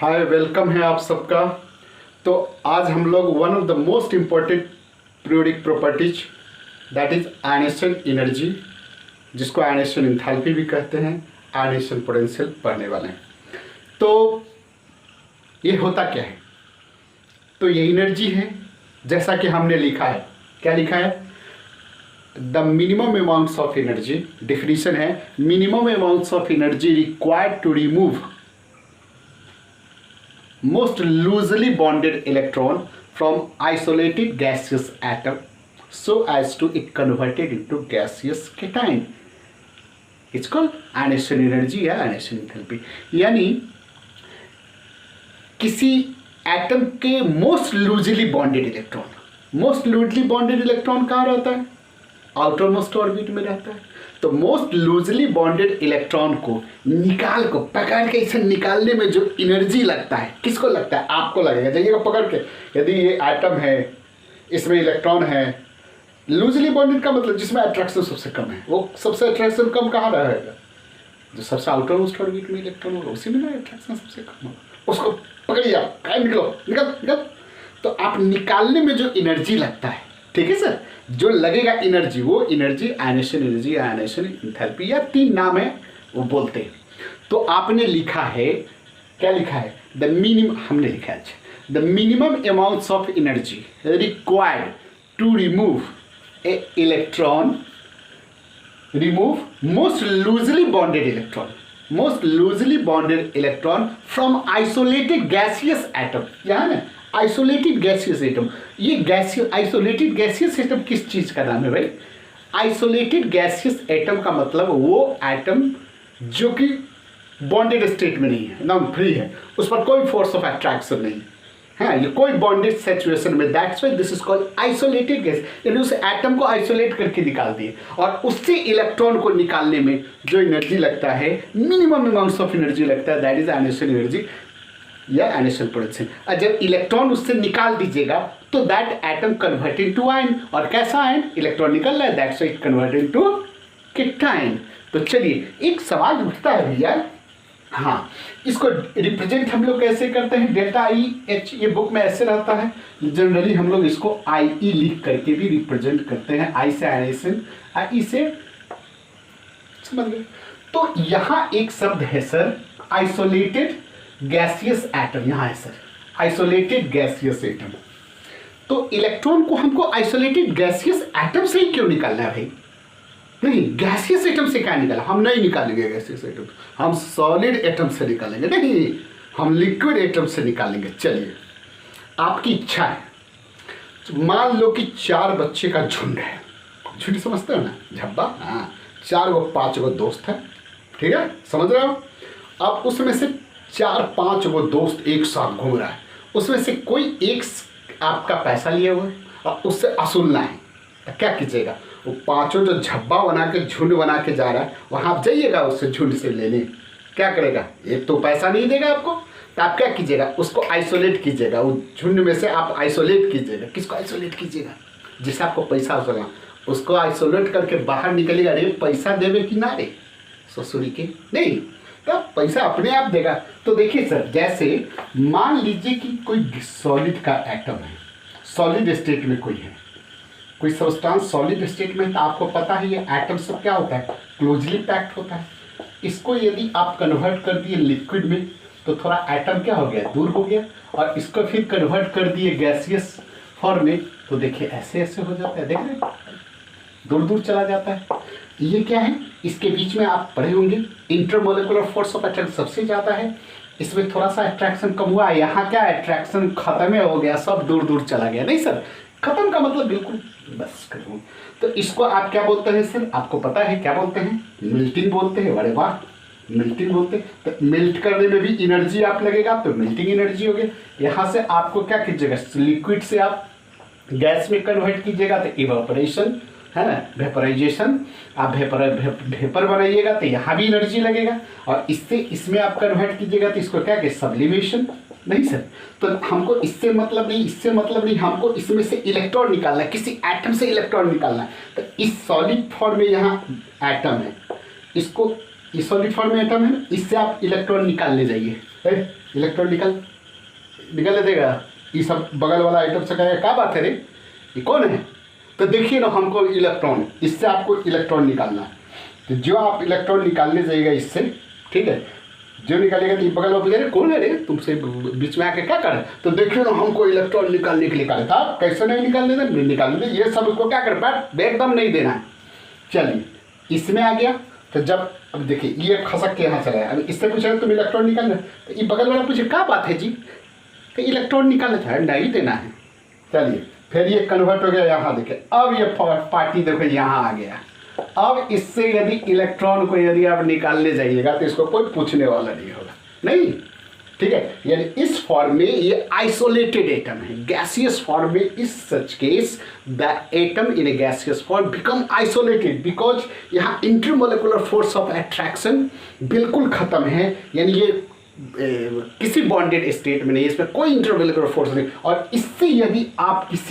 हाय, welcome है आप सबका। तो आज हम लोग one of the most important periodic properties that is ionisation energy, जिसको आयनेशन एंथैल्पी भी कहते हैं, आयनेशन पोटेंशियल पढ़ने वाले हैं। तो ये होता क्या है? तो ये एनर्जी है, जैसा कि हमने लिखा है। क्या लिखा है? The minimum amounts of energy, definition है minimum amounts of energy required to remove most loosely bonded electron from isolated gaseous atom so as to it converted into gaseous cation. It's called ionization energy या ionization enthalpy। यानी किसी atom के most loosely bonded electron कहाँ रहता है? Outer most orbit में रहता है। तो मोस्ट लूजली बॉन्डेड इलेक्ट्रॉन को पकड़ के इसे निकालने में जो एनर्जी लगता है, किसको लगता है? आपको लगेगा। जाइएगा पकड़ के, यदि ये एटम है, इसमें इलेक्ट्रॉन है, लूजली बॉन्डेड का मतलब जिसमें अट्रैक्शन सबसे कम है, वो सबसे अट्रैक्शन कम कहाँ रहेगा? जो सबसे आउटर मोस्ट ऑर्बिट में इलेक्ट्रॉन होगा, उसी में अट्रैक्शन सबसे कम होगा। उसको पकड़िए, आप निकल। तो आप निकालने में जो एनर्जी लगता है, ठीक है सर, जो लगेगा एनर्जी, वो energy ionisation energy, ionisation enthalpy, या तीन नाम है वो बोलते हैं। तो आपने लिखा है, क्या लिखा है? हमने लिखा है the minimum amounts of energy required to remove a electron, remove most loosely bonded electron from isolated gaseous atom. यहाँ ना आइसोलेटेड गैसियस एटम, ये आइसोलेटेड गैसियस एटम किस चीज़ का नाम है भाई? आइसोलेटेड गैसियस एटम का मतलब वो एटम जो कि बॉन्डेड स्टेट में नहीं है, एकदम फ्री है, उस पर कोई फोर्स ऑफ अट्रैक्शन नहीं है, ये कोई बॉन्डेड सिचुएशन में, that's why this is called isolated gas. यानी उस एटम को आइसोलेट करके निकाल दिए, और उससे इलेक्ट्रॉन को निकालने में जो एनर्जी लगता है, मिनिमम अमाउंट्स ऑफ एनर्जी लगता है, दैट इज आयनेशन एनर्जी या आयनेशन पोटेंशियल। और जब इलेक्ट्रॉन उससे निकाल दीजिएगा तो that atom converted to ion, और कैसा आयन? इलेक्ट्रॉन निकल रहा है, that's why it converted to cation. तो चलिए, एक सवाल उठता है भैया, हाँ, इसको रिप्रेजेंट हम लोग कैसे करते हैं? डेल्टा आई एच, ये बुक में ऐसे रहता है, जनरली हम लोग इसको आई ई लिख करके भी रिप्रेजेंट करते हैं। आई से आयनेशन, आई से, समझ गए? तो यहाँ एक शब्द है सर, आइसोलेटेड गैसियस एटम, यहाँ है सर आइसोलेटेड गैसियस एटम। तो इलेक्ट्रॉन को हमको आइसोलेटेड गैसियस एटम से ही क्यों निकालना है भाई? नहीं, गैसियस एटम से क्या निकाला? हम नहीं निकालेंगे गैसियस एटम, हम सॉलिड एटम से निकालेंगे। नहीं, हम लिक्विड एटम से निकालेंगे। चलिए, आपकी इच्छा है। मान लो कि 4 बच्चे का झुंड है, झुंड समझते हो ना, झब्बा, हाँ, 4 गो 5 गो दोस्त है, ठीक है, समझ रहे हो? अब उसमें से 4-5 वो दोस्त एक साथ घूम रहा है, उसमें से कोई एक आपका पैसा लिए हुए और उससे असूलना है, तो क्या कीजिएगा? वो पांचों जो झब्बा बना के, झुंड बना के जा रहा है, वहाँ आप जाइएगा उससे झुंड से लेने। क्या करेगा? एक तो पैसा नहीं देगा आपको, तो आप क्या कीजिएगा? उसको आइसोलेट कीजिएगा, वो झुंड में से आप आइसोलेट कीजिएगा। किसको आइसोलेट कीजिएगा? जिससे आपको पैसा वसूलना, उसको आइसोलेट करके बाहर निकलेगा। अरे पैसा देवे कि ना रे ससुरी के, नहीं, तो पैसा अपने आप देगा। तो देखिए सर, जैसे मान लीजिए कि कोई सॉलिड का एटम है, सॉलिड स्टेट में कोई सब्सटेंस सॉलिड स्टेट में है, तो आपको पता है ये एटम सब क्या होता है? क्लोजली पैक्ड होता है। इसको यदि आप कन्वर्ट कर दिए लिक्विड में, तो थोड़ा एटम क्या हो गया? दूर हो गया। और इसको फिर कन्वर्ट कर दिए गैसियस फॉर्म में, तो देखिए ऐसे ऐसे हो जाता है, देख रहे हैं, दूर दूर चला जाता है। ये क्या है? इसके बीच में आप पढ़े होंगे, इंटरमोलिकुलर फोर्स ऑफ अट्रैक्शन सबसे ज़्यादा है, इसमें थोड़ा सा अट्रैक्शन कम हुआ, यहाँ क्या अट्रैक्शन खत्म हो गया, सब दूर दूर चला गया। नहीं सर, खत्म का मतलब बिल्कुल बस खत्म। तो इसको आप क्या बोलते हैं सर? आपको पता है क्या बोलते हैं? मेल्टिंग बोलते हैं। बड़े वाह, मेल्टिंग बोलते हैं। तो मेल्ट करने में भी एनर्जी आप लगेगा, तो मेल्टिंग एनर्जी हो गया। यहाँ से आपको क्या कीजिएगा? लिक्विड से आप गैस में कन्वर्ट कीजिएगा, तो इवापोरेशन है ना, वेपराइजेशन। आप वेपर बनाइएगा तो यहाँ भी एनर्जी लगेगा, और इससे इसमें आप कन्वर्ट कीजिएगा तो इसको क्या कहते? सब्लिमेशन। नहीं सर, तो हमको इससे मतलब नहीं, हमको इसमें से इलेक्ट्रॉन निकालना है, किसी एटम से इलेक्ट्रॉन निकालना है। तो इस सॉलिड फॉर्म में यहाँ एटम है, इसको ये सॉलिड फॉर्म में एटम है ना, इससे आप इलेक्ट्रॉन निकाल ले जाइए। इलेक्ट्रॉन निकाल ले देगा, ये सब बगल वाला आइटम से कहेगा क्या बात है रे, ये कौन है? तो देखिए ना, हमको इलेक्ट्रॉन, इससे आपको इलेक्ट्रॉन निकालना है। तो जो आप इलेक्ट्रॉन निकालने जाइएगा इससे, ठीक है, जो निकालेगा तो बगल में पूछेगा कौन है रे, तुमसे बीच में आके क्या करे? तो देखिए ना, हमको इलेक्ट्रॉन निकालने के लिए कहा था, कैसे नहीं निकालने दें, निकालने दें, ये सब उसको क्या कर बैठ एकदम नहीं देना है। चलिए इसमें आ गया, तो जब अब देखिए ये खसक के यहाँ चला है, अब इससे पूछेगा तुम इलेक्ट्रॉन निकालना, तो ये बगल वाला पूछे क्या बात है जी, तो इलेक्ट्रॉन निकालना था, नहीं देना है। चलिए फिर ये कन्वर्ट हो गया, यहाँ देखिए अब ये पार्टी देखो यहाँ आ गया। अब इससे यदि इलेक्ट्रॉन को यदि आप निकालने जाइएगा तो इसको कोई पूछने वाला नहीं होगा, नहीं, ठीक है। यानी इस फॉर्म में ये आइसोलेटेड एटम है, गैसियस फॉर्म में। इस such case the atom in A gaseous form become isolated because यहाँ इंटरमोलिकुलर फोर्स ऑफ अट्रैक्शन बिल्कुल खत्म है, यानी ये किसी बॉन्डेड स्टेट में नहीं, इसमें कोई इंटरमोलिकुलर फोर्स नहीं। और इससे यदि आप इस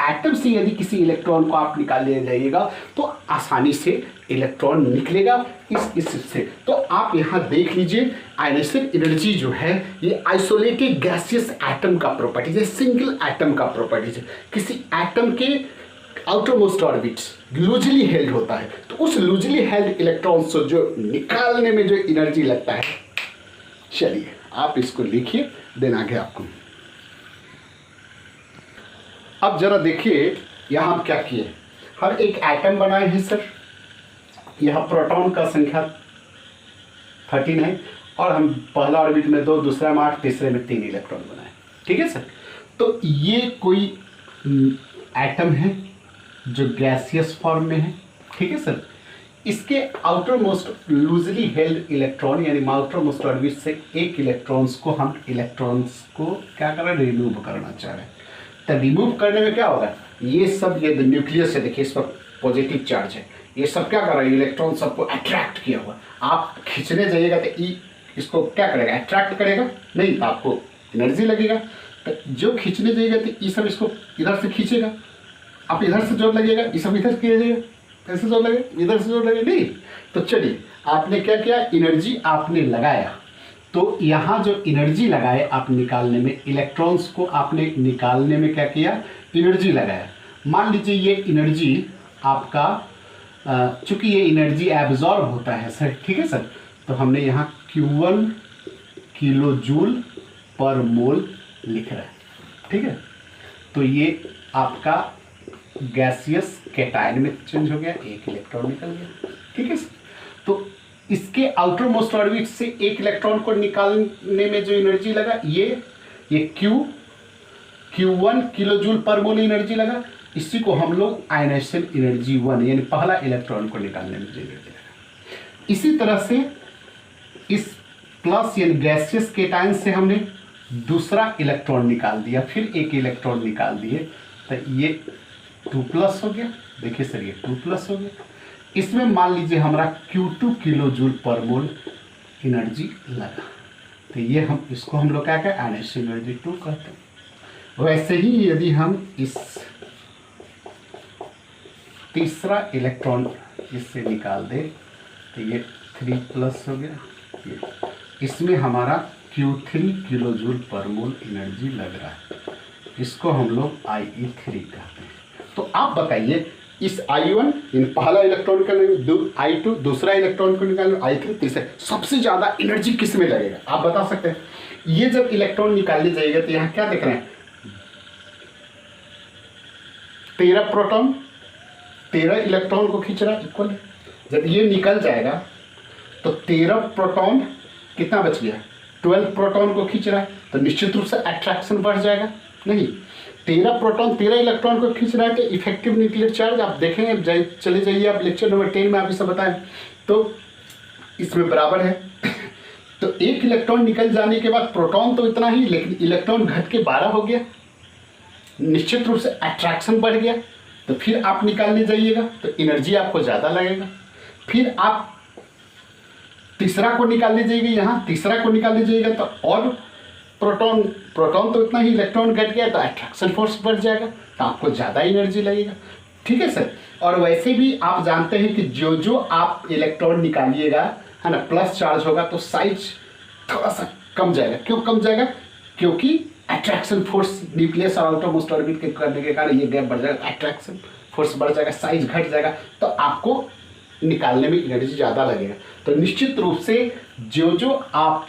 एटम से यदि किसी इलेक्ट्रॉन को आप निकाल ले जाइएगा तो आसानी से इलेक्ट्रॉन निकलेगा इससे। तो आप यहाँ देख लीजिए, आयनिस्टिक एनर्जी जो है ये आइसोलेटेड गैसियस एटम का प्रॉपर्टीज है, सिंगल एटम का प्रॉपर्टीज है। किसी एटम के आउटरमोस्ट ऑर्बिट्स लूजली हेल्ड होता है, तो उस लूजली हेल्ड इलेक्ट्रॉन्स को जो निकालने में जो एनर्जी लगता है, चलिए आप इसको लिखिए, देना आगे आपको। अब जरा देखिए यहां हम क्या किए, हम एक एटम बनाए हैं सर, यहां प्रोटॉन का संख्या 13 है और हम पहला ऑर्बिट में 2, दूसरा में 8, तीसरे में 3 इलेक्ट्रॉन बनाए, ठीक है सर। तो ये कोई एटम है जो गैसियस फॉर्म में है, ठीक है सर। इसके outer most loosely held electron यानी आउटर मोस्ट ऑर्बिट से एक इलेक्ट्रॉन्स को हम इलेक्ट्रॉन्स को क्या कर रहे हैं, रिमूव करना चाह रहे हैं। तो रिमूव करने में क्या होगा, ये सब ये न्यूक्लियस है, देखिए इस पर पॉजिटिव चार्ज है, ये सब क्या कर रहा है, इलेक्ट्रॉन सबको अट्रैक्ट किया हुआ। आप खींचने जाइएगा तो इसको क्या करेगा, अट्रैक्ट करेगा नहीं, तो आपको एनर्जी लगेगा। तो जो खींचने जाइएगा तो ये सब इसको इधर से खींचेगा, आप इधर से जोर लगेगा, ये सब इधर किया जाएगा, कैसे जोर लगे, इधर से जोर लगे नहीं। तो चलिए आपने क्या किया, एनर्जी आपने लगाया, तो यहाँ जो एनर्जी लगाए आप निकालने में, इलेक्ट्रॉन्स को आपने निकालने में क्या किया, एनर्जी लगाया। मान लीजिए ये एनर्जी आपका चूंकि ये एनर्जी एब्जॉर्ब होता है सर, ठीक है सर, तो हमने यहाँ Q1 किलो जूल पर मोल लिख रहा है, ठीक है। तो ये आपका गैसियस कैटायन में चेंज हो गया, एक इलेक्ट्रॉन निकल गया, ठीक है। तो इसके आउटर मोस्ट ऑर्बिट से एक इलेक्ट्रॉन को निकालने में जो एनर्जी लगा, ये Q1 किलो जूल पर मोल एनर्जी लगा, इसी को हम लोग आयनाइजेशन एनर्जी 1 यानी पहला इलेक्ट्रॉन को निकालने में जो एनर्जी लगा। इसी तरह से इस प्लस यानी गैसियस कैटायन से हमने दूसरा इलेक्ट्रॉन निकाल दिया, फिर एक इलेक्ट्रॉन निकाल दिए, तो ये 2+ हो गया। देखिए सर ये 2+ हो गया। इसमें मान लीजिए हमारा Q2 किलो जूल पर मोल एनर्जी लगा, तो ये इसको हम लोग क्या कहते हैं, आयनाइजेशन एनर्जी 2 कहते हैं। वैसे ही यदि हम इस तीसरा इलेक्ट्रॉन इससे निकाल दे तो ये 3+ हो गया, इसमें हमारा Q3 किलो जूल पर मोल एनर्जी लग रहा है, इसको हम लोग IE3 कहते हैं। तो आप बताइए इस I1 इन पहला इलेक्ट्रॉन का I2 दूसरा इलेक्ट्रॉन को निकालना, I3 तीसरा, सबसे ज़्यादा एनर्जी किस में लगेगा आप बता सकते हैं। ये जब इलेक्ट्रॉन निकालने जाएगा तो यहाँ क्या देख रहे हैं, 13 प्रोटॉन 13 इलेक्ट्रॉन को खींच रहा है इक्वल। जब ये निकल जाएगा तो 13 प्रोटॉन कितना बच गया, 12 प्रोटॉन को खींच रहा है, तो निश्चित रूप से अट्रैक्शन बढ़ जाएगा। नहीं, 13 प्रोटॉन 13 इलेक्ट्रॉन को खींच रहा है, तो इफेक्टिव न्यूक्लियर चार्ज आप देखेंगे, चले जाइए आप लेक्चर नंबर 10 में आप इसे बताएं, तो इसमें बराबर है। तो एक इलेक्ट्रॉन निकल जाने के बाद प्रोटॉन तो इतना ही, लेकिन इलेक्ट्रॉन घट के 12 हो गया, निश्चित रूप से अट्रैक्शन बढ़ गया। तो फिर आप निकालने जाइएगा तो एनर्जी आपको ज़्यादा लगेगा। फिर आप तीसरा को निकालने जाइएगा, यहाँ तीसरा को निकालने जाइएगा तो और प्रोटॉन तो इतना ही, इलेक्ट्रॉन घट गया तो अट्रैक्शन फोर्स बढ़ जाएगा, तो आपको ज़्यादा एनर्जी लगेगा, ठीक है सर। और वैसे भी आप जानते हैं कि जो आप इलेक्ट्रॉन निकालिएगा, है ना, प्लस चार्ज होगा तो साइज थोड़ा सा कम जाएगा। क्यों कम जाएगा? क्योंकि अट्रैक्शन फोर्स न्यूक्लियस और आउटरमोस्ट ऑर्बिट के करने के कारण ये गैप बढ़ जाएगा, अट्रैक्शन फोर्स बढ़ जाएगा, साइज घट जाएगा, तो आपको निकालने में एनर्जी ज़्यादा लगेगा। तो निश्चित रूप से जो जो आप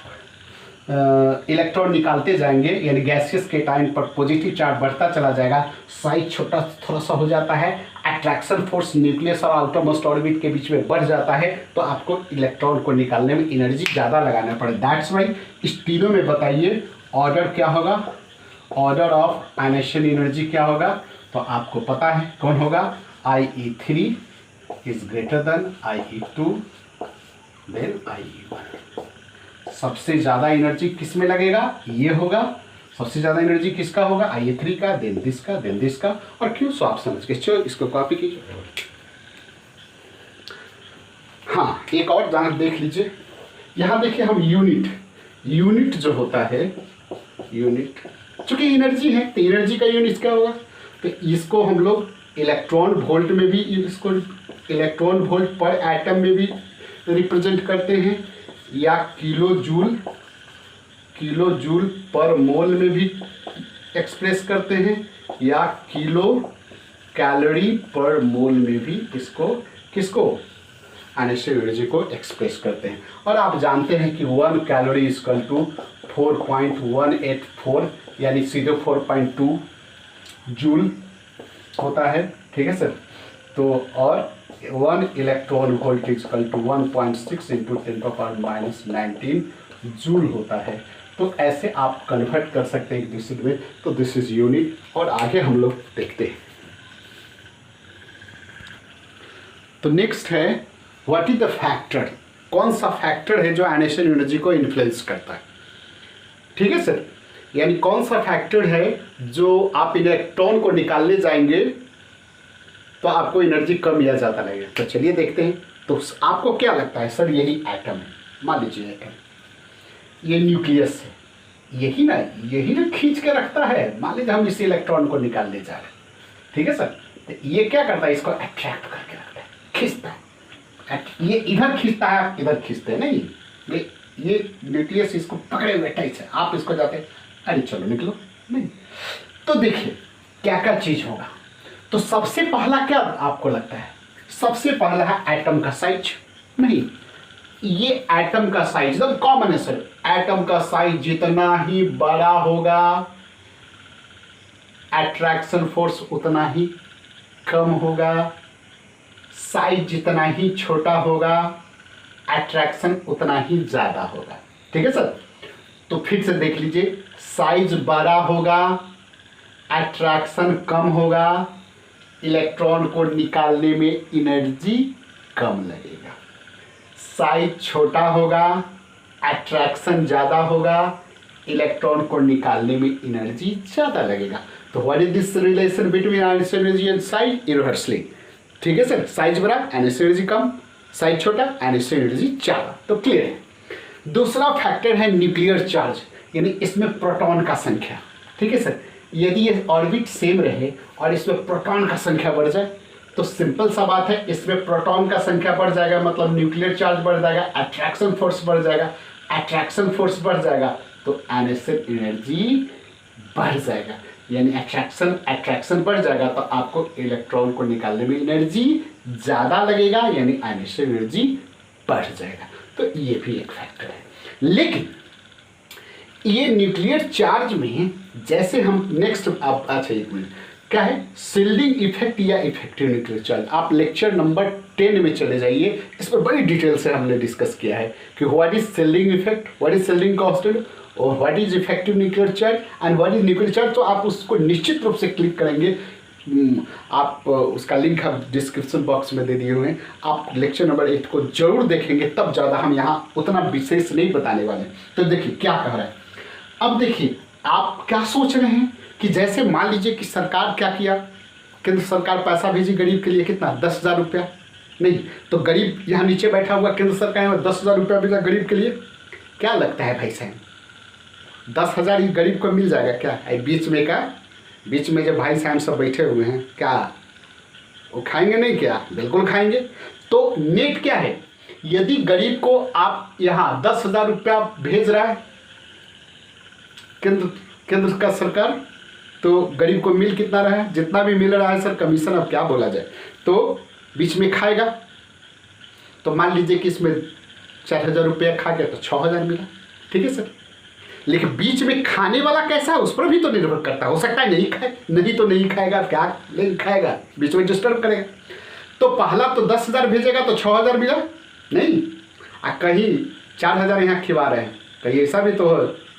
इलेक्ट्रॉन निकालते जाएंगे, यानी गैसियस के टाइम पर पॉजिटिव चार्ज बढ़ता चला जाएगा, साइज छोटा थोड़ा सा हो जाता है, अट्रैक्शन फोर्स न्यूक्लियस और आउटरमोस्ट ऑर्बिट के बीच में बढ़ जाता है, तो आपको इलेक्ट्रॉन को निकालने में एनर्जी ज़्यादा लगाना पड़े। दैट्स वाई इस तीनों में बताइए ऑर्डर क्या होगा, ऑर्डर ऑफ आयनेशन एनर्जी क्या होगा? तो आपको पता है कौन होगा, IE3 is greater than IE2 then IE1। सबसे ज़्यादा एनर्जी किस में लगेगा? ये होगा। सबसे ज़्यादा एनर्जी किसका होगा? IE3 का, देन दिस का, देन दिस का। और क्यों? सो आप समझ के चलो, इसको कॉपी कीजिए। हाँ, एक और जहाँ देख लीजिए, यहाँ देखिए हम यूनिट जो होता है, यूनिट चूंकि एनर्जी है तो एनर्जी का यूनिट क्या होगा? तो इसको हम लोग इलेक्ट्रॉन वोल्ट में भी, इसको इलेक्ट्रॉन वोल्ट पर एटम में भी रिप्रेजेंट करते हैं, या किलो जूल पर मोल में भी एक्सप्रेस करते हैं, या किलो कैलोरी पर मोल में भी किसको आयनेशन एनर्जी को एक्सप्रेस करते हैं। और आप जानते हैं कि 1 कैलोरी इक्वल टू 4.184 यानी सीधे 4.2 जूल होता है, ठीक है सर। तो और 1 electron volt equal to 1.6 into 10⁻⁻19 joule होता है। तो ऐसे आप कन्वर्ट कर सकते हैं एक दूसरे में। तो दिस इज यूनिट। और आगे हम लोग देखते हैं। तो नेक्स्ट है व्हाट इज द फैक्टर, कौन सा फैक्टर है जो आयनेशन एनर्जी को इन्फ्लुएंस करता है, ठीक है सर। यानी कौन सा फैक्टर है जो आप इलेक्ट्रॉन को निकालने जाएंगे तो आपको एनर्जी कम या ज़्यादा लगेगा। तो चलिए देखते हैं। तो आपको क्या लगता है सर? यही एटम है, मान लीजिए एटम, ये न्यूक्लियस है, यही ना खींच के रखता है। मान लीजिए हम इस इलेक्ट्रॉन को निकालने जा रहे हैं, ठीक है सर। तो ये क्या करता है? इसको अट्रैक्ट करके रखता है, खींचता है। ये इधर खींचता है, आप इधर खींचते हैं, नहीं, ये न्यूक्लियस इसको पकड़े हुए टाइप है, आप इसको जाते हैं, अरे चलो निकलो, नहीं। तो देखिए क्या क्या चीज होगा। तो सबसे पहला क्या आपको लगता है? सबसे पहला है एटम का साइज। नहीं, ये एटम का साइज एकदम कॉमन है सर। एटम का साइज जितना ही बड़ा होगा, अट्रैक्शन फोर्स उतना ही कम होगा। साइज जितना ही छोटा होगा, अट्रैक्शन उतना ही ज्यादा होगा, ठीक है सर। तो फिर से देख लीजिए, साइज बड़ा होगा, अट्रैक्शन कम होगा, इलेक्ट्रॉन को निकालने में एनर्जी कम लगेगा। साइज छोटा होगा, अट्रैक्शन ज़्यादा होगा, इलेक्ट्रॉन को निकालने में एनर्जी ज़्यादा लगेगा। तो what is this relation between ionisation energy and size? Inversely, ठीक है सर। साइज बड़ा, आयनेशन एनर्जी कम, साइज छोटा, आयनेशन एनर्जी ज़्यादा। तो क्लियर है। दूसरा फैक्टर है न्यूक्लियर चार्ज, यानी इसमें प्रोटॉन का संख्या, ठीक है सर। यदि ये ऑर्बिट सेम रहे और इसमें प्रोटॉन का संख्या बढ़ जाए तो सिंपल सा बात है, इसमें प्रोटॉन का संख्या बढ़ जाएगा, मतलब न्यूक्लियर चार्ज बढ़ जाएगा, अट्रैक्शन फोर्स बढ़ जाएगा। अट्रैक्शन फोर्स बढ़ जाएगा तो आयनेशन एनर्जी बढ़ जाएगा, यानी अट्रैक्शन बढ़ जाएगा तो आपको इलेक्ट्रॉन को निकालने में एनर्जी ज़्यादा लगेगा, यानी आयनेशन एनर्जी बढ़ जाएगा। तो ये भी एक फैक्टर है। लेकिन ये न्यूक्लियर चार्ज में जैसे हम नेक्स्ट अच्छा एक मिनट, क्या है शिल्डिंग इफेक्ट या इफेक्टिव न्यूक्लियर चार्ज? आप लेक्चर नंबर 10 में चले जाइए, इस पर बड़ी डिटेल से हमने डिस्कस किया है कि what is shielding effect, what is shielding constant और what is effective nuclear charge and what is nuclear charge. तो आप उसको निश्चित रूप से क्लिक करेंगे, आप उसका लिंक हम डिस्क्रिप्शन बॉक्स में दे दिए हुए हैं। आप लेक्चर नंबर 8 को जरूर देखेंगे, तब ज़्यादा हम यहाँ उतना विशेष नहीं बताने वाले। तो देखिए क्या कह रहा है। अब देखिए आप क्या सोच रहे हैं कि जैसे मान लीजिए कि सरकार क्या किया, केंद्र सरकार पैसा भेजी गरीब के लिए, कितना 10,000 रुपया। नहीं तो गरीब यहाँ नीचे बैठा हुआ, केंद्र सरकार में 10,000 रुपया भेजा गरीब के लिए। क्या लगता है भाई साहब, 10,000 ही गरीब को मिल जाएगा क्या? बीच में जो भाई साहब सब बैठे हुए हैं, क्या वो खाएंगे नहीं क्या? बिल्कुल खाएंगे। तो नेट क्या है यदि गरीब को आप यहाँ 10,000 रुपया भेज रहा है केंद्र का सरकार, तो गरीब को मिल कितना रहा है, जितना भी मिल रहा है सर कमीशन, अब क्या बोला जाए, तो बीच में खाएगा। तो मान लीजिए कि इसमें 4,000 रुपया खा गया तो 6,000 मिला, ठीक है सर। लेकिन बीच में खाने वाला कैसा है उस पर भी तो निर्भर करता है, हो सकता है नहीं खाए, नहीं तो नहीं खाएगा, क्या नहीं खाएगा, बीच में डिस्टर्ब करेगा। तो पहला तो 10,000 भेजेगा तो 6,000 मिला नहीं, कहीं 4,000 यहाँ खिला रहे हैं, कहीं ऐसा भी तो हो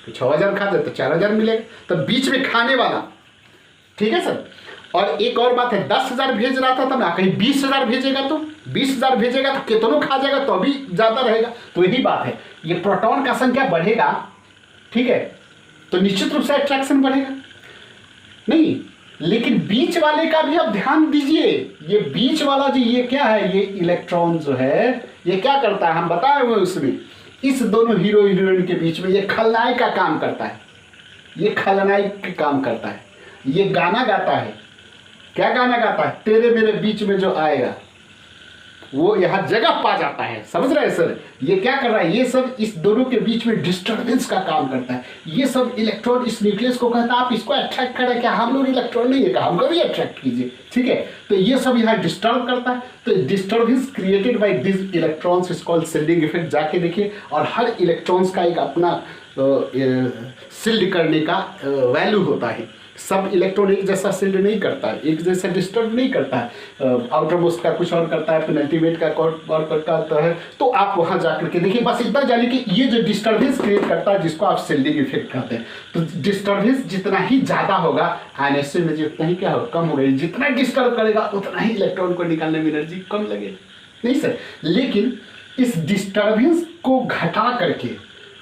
6,000 खाते तो 4,000 मिलेगा, तो बीच में खाने वाला, ठीक है सर। और एक और बात है, 10,000 भेज रहा था तब ना, कहीं 20,000 भेजेगा तो 20,000 भेजेगा तो कितनों खा जाएगा, तो अभी ज़्यादा रहेगा। तो यही बात है, ये प्रोटॉन का संख्या बढ़ेगा, ठीक है, तो निश्चित रूप से अट्रैक्शन बढ़ेगा नहीं। लेकिन बीच वाले का भी आप ध्यान दीजिए, ये बीच वाला जी ये क्या है, ये इलेक्ट्रॉन जो है ये क्या करता है, हम बताए हुए उसमें, इस दोनों हीरो हीरोइन के बीच में ये खलनायक का काम करता है, ये खलनायक का काम करता है, ये गाना गाता है। क्या गाना गाता है, तेरे मेरे बीच में जो आएगा वो यहाँ जगह पा जाता है, समझ रहे हैं सर। ये क्या कर रहा है, ये सब इस दोनों के बीच में डिस्टर्बेंस का काम करता है। ये सब इलेक्ट्रॉन इस न्यूक्लियस को कहता है आप इसको अट्रैक्ट करें, क्या हम लोग इलेक्ट्रॉन नहीं है, क्या हमको भी अट्रैक्ट कीजिए, ठीक है। तो ये सब यहाँ डिस्टर्ब करता है, तो disturbance created by this electrons is called shielding effect. जाके देखिए, और हर इलेक्ट्रॉन्स का एक अपना शिल्ड करने का वैल्यू होता है। सब इलेक्ट्रॉन एक जैसा शिल्ड नहीं करता है, एक जैसा डिस्टर्ब नहीं करता है, आउटर मोस्ट का कुछ और करता है, पेनल्टीमेट का और करता है। तो आप वहाँ जा करके देखिए, बस इतना जानिए कि ये जो डिस्टर्बेंस क्रिएट करता है जिसको आप शिल्डिंग इफेक्ट कहते हैं, तो डिस्टर्बेंस जितना ही ज़्यादा होगा आयनेशन में उतना ही क्या होगा, कम होगा। जितना डिस्टर्ब करेगा उतना ही इलेक्ट्रॉन को निकालने में एनर्जी कम लगेगी, नहीं सर। लेकिन इस डिस्टर्बेंस को घटा करके,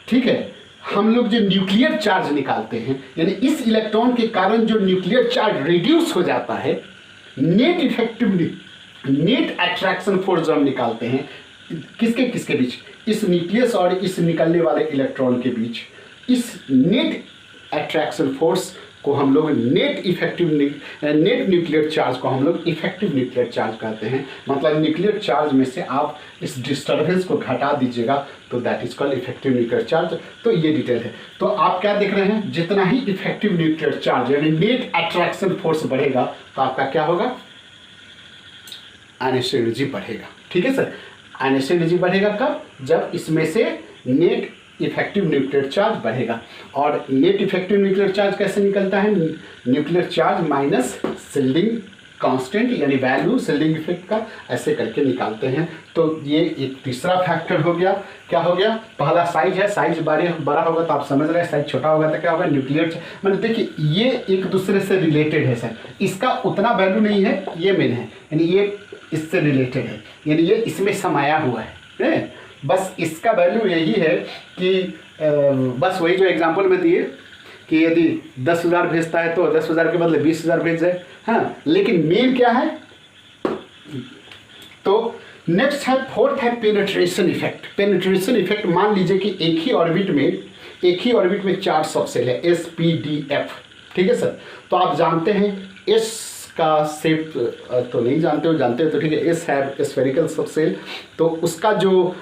ठीक है, हम लोग जो न्यूक्लियर चार्ज निकालते हैं, यानी इस इलेक्ट्रॉन के कारण जो न्यूक्लियर चार्ज रिड्यूस हो जाता है, net effectively net attraction force जो हम निकालते हैं किसके किसके बीच, इस न्यूक्लियस और इस निकलने वाले इलेक्ट्रॉन के बीच, इस नेट अट्रैक्शन फोर्स को हम लोग नेट न्यूक्लियर चार्ज को हम लोग इफेक्टिव न्यूक्लियर चार्ज कहते हैं। मतलब न्यूक्लियर चार्ज में से आप इस डिस्टर्बेंस को घटा दीजिएगा तो that is called effective nuclear charge. तो ये डिटेल है। तो आप क्या देख रहे हैं, जितना ही इफेक्टिव न्यूक्लियर चार्ज यानी नेट अट्रैक्शन फोर्स बढ़ेगा तो आपका क्या होगा, आयनेशन एनर्जी बढ़ेगा। ठीक है सर, आयनेशन एनर्जी बढ़ेगा कब, जब इसमें से नेट इफेक्टिव न्यूक्लियर चार्ज बढ़ेगा। और नेट इफेक्टिव न्यूक्लियर चार्ज कैसे निकलता है, nuclear charge minus shielding constant यानी वैल्यू शिल्डिंग इफेक्ट का, ऐसे करके निकालते हैं। तो ये एक तीसरा फैक्टर हो गया। क्या हो गया, पहला साइज है, साइज बड़ा होगा तो आप समझ रहे हैं, साइज छोटा होगा तो क्या होगा, न्यूक्लियर मतलब देखिए ये एक दूसरे से रिलेटेड है सर, इसका उतना वैल्यू नहीं है, ये मेन है, यानी ये इससे रिलेटेड है, यानी ये इसमें समाया हुआ है। बस इसका वैल्यू यही है कि बस वही जो एग्जांपल में दिए कि यदि 10,000 भेजता है तो 10,000 के बदले 20,000 भेज जाए। हाँ, लेकिन मेन क्या है, तो नेक्स्ट है फोर्थ है पेनिट्रेशन इफेक्ट। पेनिट्रेशन इफेक्ट, मान लीजिए कि एक ही ऑर्बिट में 4 सबसेल है SPDF। ठीक है सर, तो आप जानते हैं S का शेप तो नहीं जानते हो तो ठीक है, S है स्फेरिकल सबसेल। तो उसका जो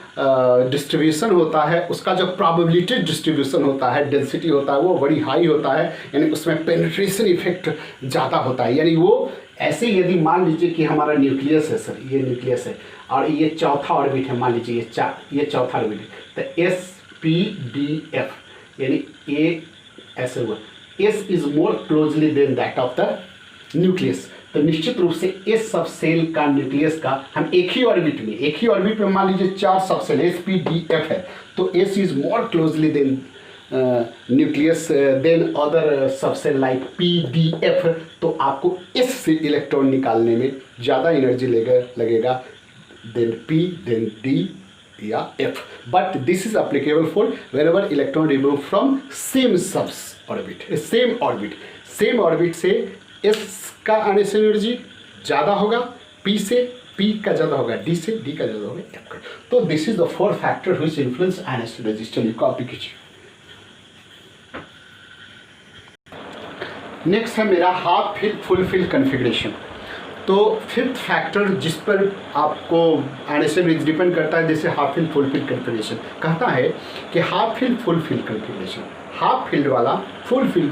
डिस्ट्रीब्यूशन होता है, उसका जो प्रोबेबिलिटी डिस्ट्रीब्यूशन होता है, डेंसिटी होता है, वो बड़ी हाई होता है, यानी उसमें पेनिट्रेशन इफेक्ट ज़्यादा होता है। यानी वो ऐसे यदि मान लीजिए कि हमारा न्यूक्लियस है सर, ये न्यूक्लियस है और ये चौथा ऑर्बिट है, मान लीजिए ये चौथा ऑर्बिट है, तो SPDF यानी ये ऐसे हुआ, S is more closely than that of the nucleus. तो निश्चित रूप से इस सब सेल का न्यूक्लियस का हम एक ही ऑर्बिट में मान लीजिए 4 सब सेल SPDF है, तो S is more closely than nucleus than other subshell like PDF। तो आपको S से इलेक्ट्रॉन निकालने में ज़्यादा एनर्जी लगेगा देन P देन D या F। But this is applicable for wherever electron remove from same orbit से S का आयनेशन एनर्जी ज़्यादा होगा, P से P का ज़्यादा होगा, D से D का ज़्यादा होगा, F का। तो this is the 4 factor which influence ionisation energy. चलिए कॉपी कीजिए। नेक्स्ट है मेरा half fill full fill configuration. तो फिफ्थ फैक्टर जिस पर आपको एडिशन डिपेंड करता है, जैसे half fill full fill configuration कहता है कि half fill full fill configuration, half field वाला फुल फिल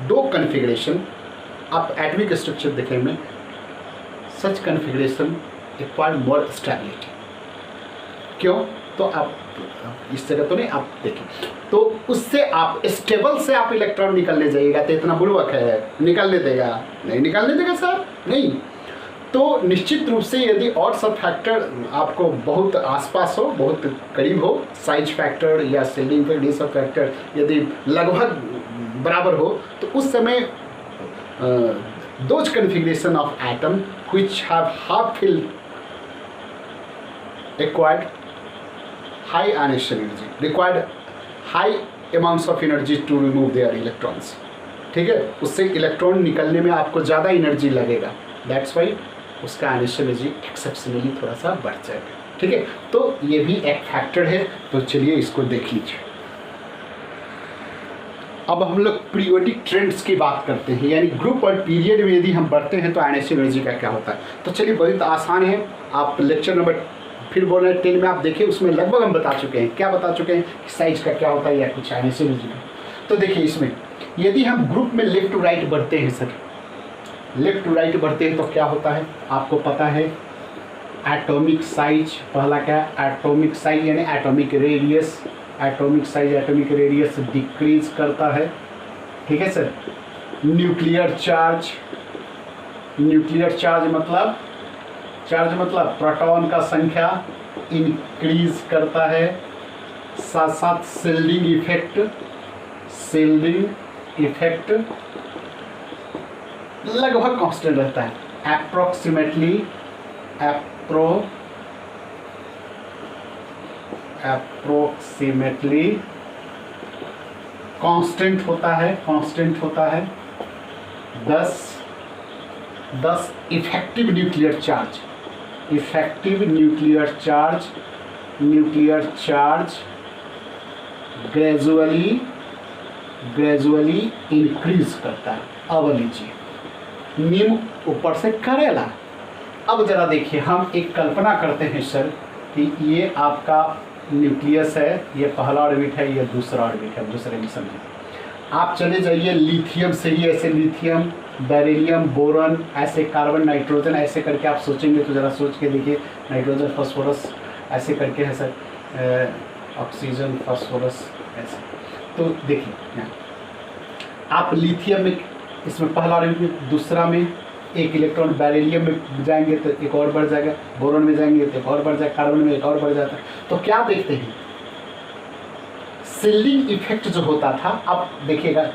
दो कन्फिग्रेशन आप एटमिक स्ट्रक्चर देखें में, such configuration require more stability. क्यों? तो आप इस तरह तो नहीं, आप देखें तो उससे आप स्टेबल से आप इलेक्ट्रॉन निकलने जाइएगा तो इतना बुड़वक है, निकलने देगा? नहीं निकलने देगा सर, नहीं। तो निश्चित रूप से यदि और सब फैक्टर आपको बहुत आसपास हो, बहुत करीब हो, साइज फैक्टर या सेलिंग फैक्टर, ये सब फैक्टर यदि लगभग बराबर हो, तो उस समय those configuration of atom which have half filled acquired high ionization energy, required high amounts of energy to remove their electrons। ठीक है, उससे इलेक्ट्रॉन निकलने में आपको ज़्यादा एनर्जी लगेगा, दैट्स वाई उसका आइनेशन एनर्जी एक्सेप्शनली थोड़ा सा बढ़ जाएगा। ठीक है, तो ये भी एक फैक्टर है। तो चलिए इसको देख लीजिए। अब हम लोग पीरियोडिक ट्रेंड्स की बात करते हैं, यानी ग्रुप और पीरियड में यदि हम बढ़ते हैं तो आइनेशन एनर्जी का क्या होता है। तो चलिए बहुत आसान है, आप लेक्चर नंबर फिर बोल रहे हैं 10 में आप देखिए, उसमें लगभग हम बता चुके हैं। क्या बता चुके हैं कि साइज का क्या होता है या कुछ आइनेशन एनर्जी का। तो देखिए इसमें यदि हम ग्रुप में लेफ्ट टू राइट बढ़ते हैं सर, लेफ्ट टू राइट बढ़ते हैं तो क्या होता है आपको पता है। एटॉमिक साइज, पहला क्या है एटॉमिक साइज यानी atomic radius, atomic size atomic radius decrease करता है। ठीक है sir. Nuclear charge, nuclear charge मतलब प्रोटॉन का संख्या इंक्रीज करता है। साथ साथ शिल्डिंग इफेक्ट लगभग कांस्टेंट रहता है, अप्रोक्सीमेटली कांस्टेंट होता है। 10 effective nuclear charge gradually increase करता है। अब लीजिए निम्न ऊपर से करेला। अब जरा देखिए, हम एक कल्पना करते हैं सर कि ये आपका न्यूक्लियस है, ये पहला ऑर्बिट है, ये दूसरा ऑर्बिट है, दूसरे में समझिए। आप चले जाइए लिथियम से ही, ऐसे लिथियम, बेरिलियम, बोरॉन, ऐसे कार्बन, नाइट्रोजन, ऐसे करके आप सोचेंगे तो ज़रा सोच के देखिए। नाइट्रोजन, फास्फोरस ऐसे करके है सर, ऑक्सीजन, फास्फोरस ऐसे। तो देखिए आप लिथियम में, इसमें पहला ऑर्बिट, दूसरा में एक इलेक्ट्रॉन, बेरिलियम में जाएंगे तो एक और बढ़ जाएगा, बोरॉन में जाएंगे तो एक और बढ़ जाएगा, कार्बन में एक और बढ़ जाता है। तो क्या देखते हैं, शिल्डिंग इफेक्ट जो होता था, अब देखिएगा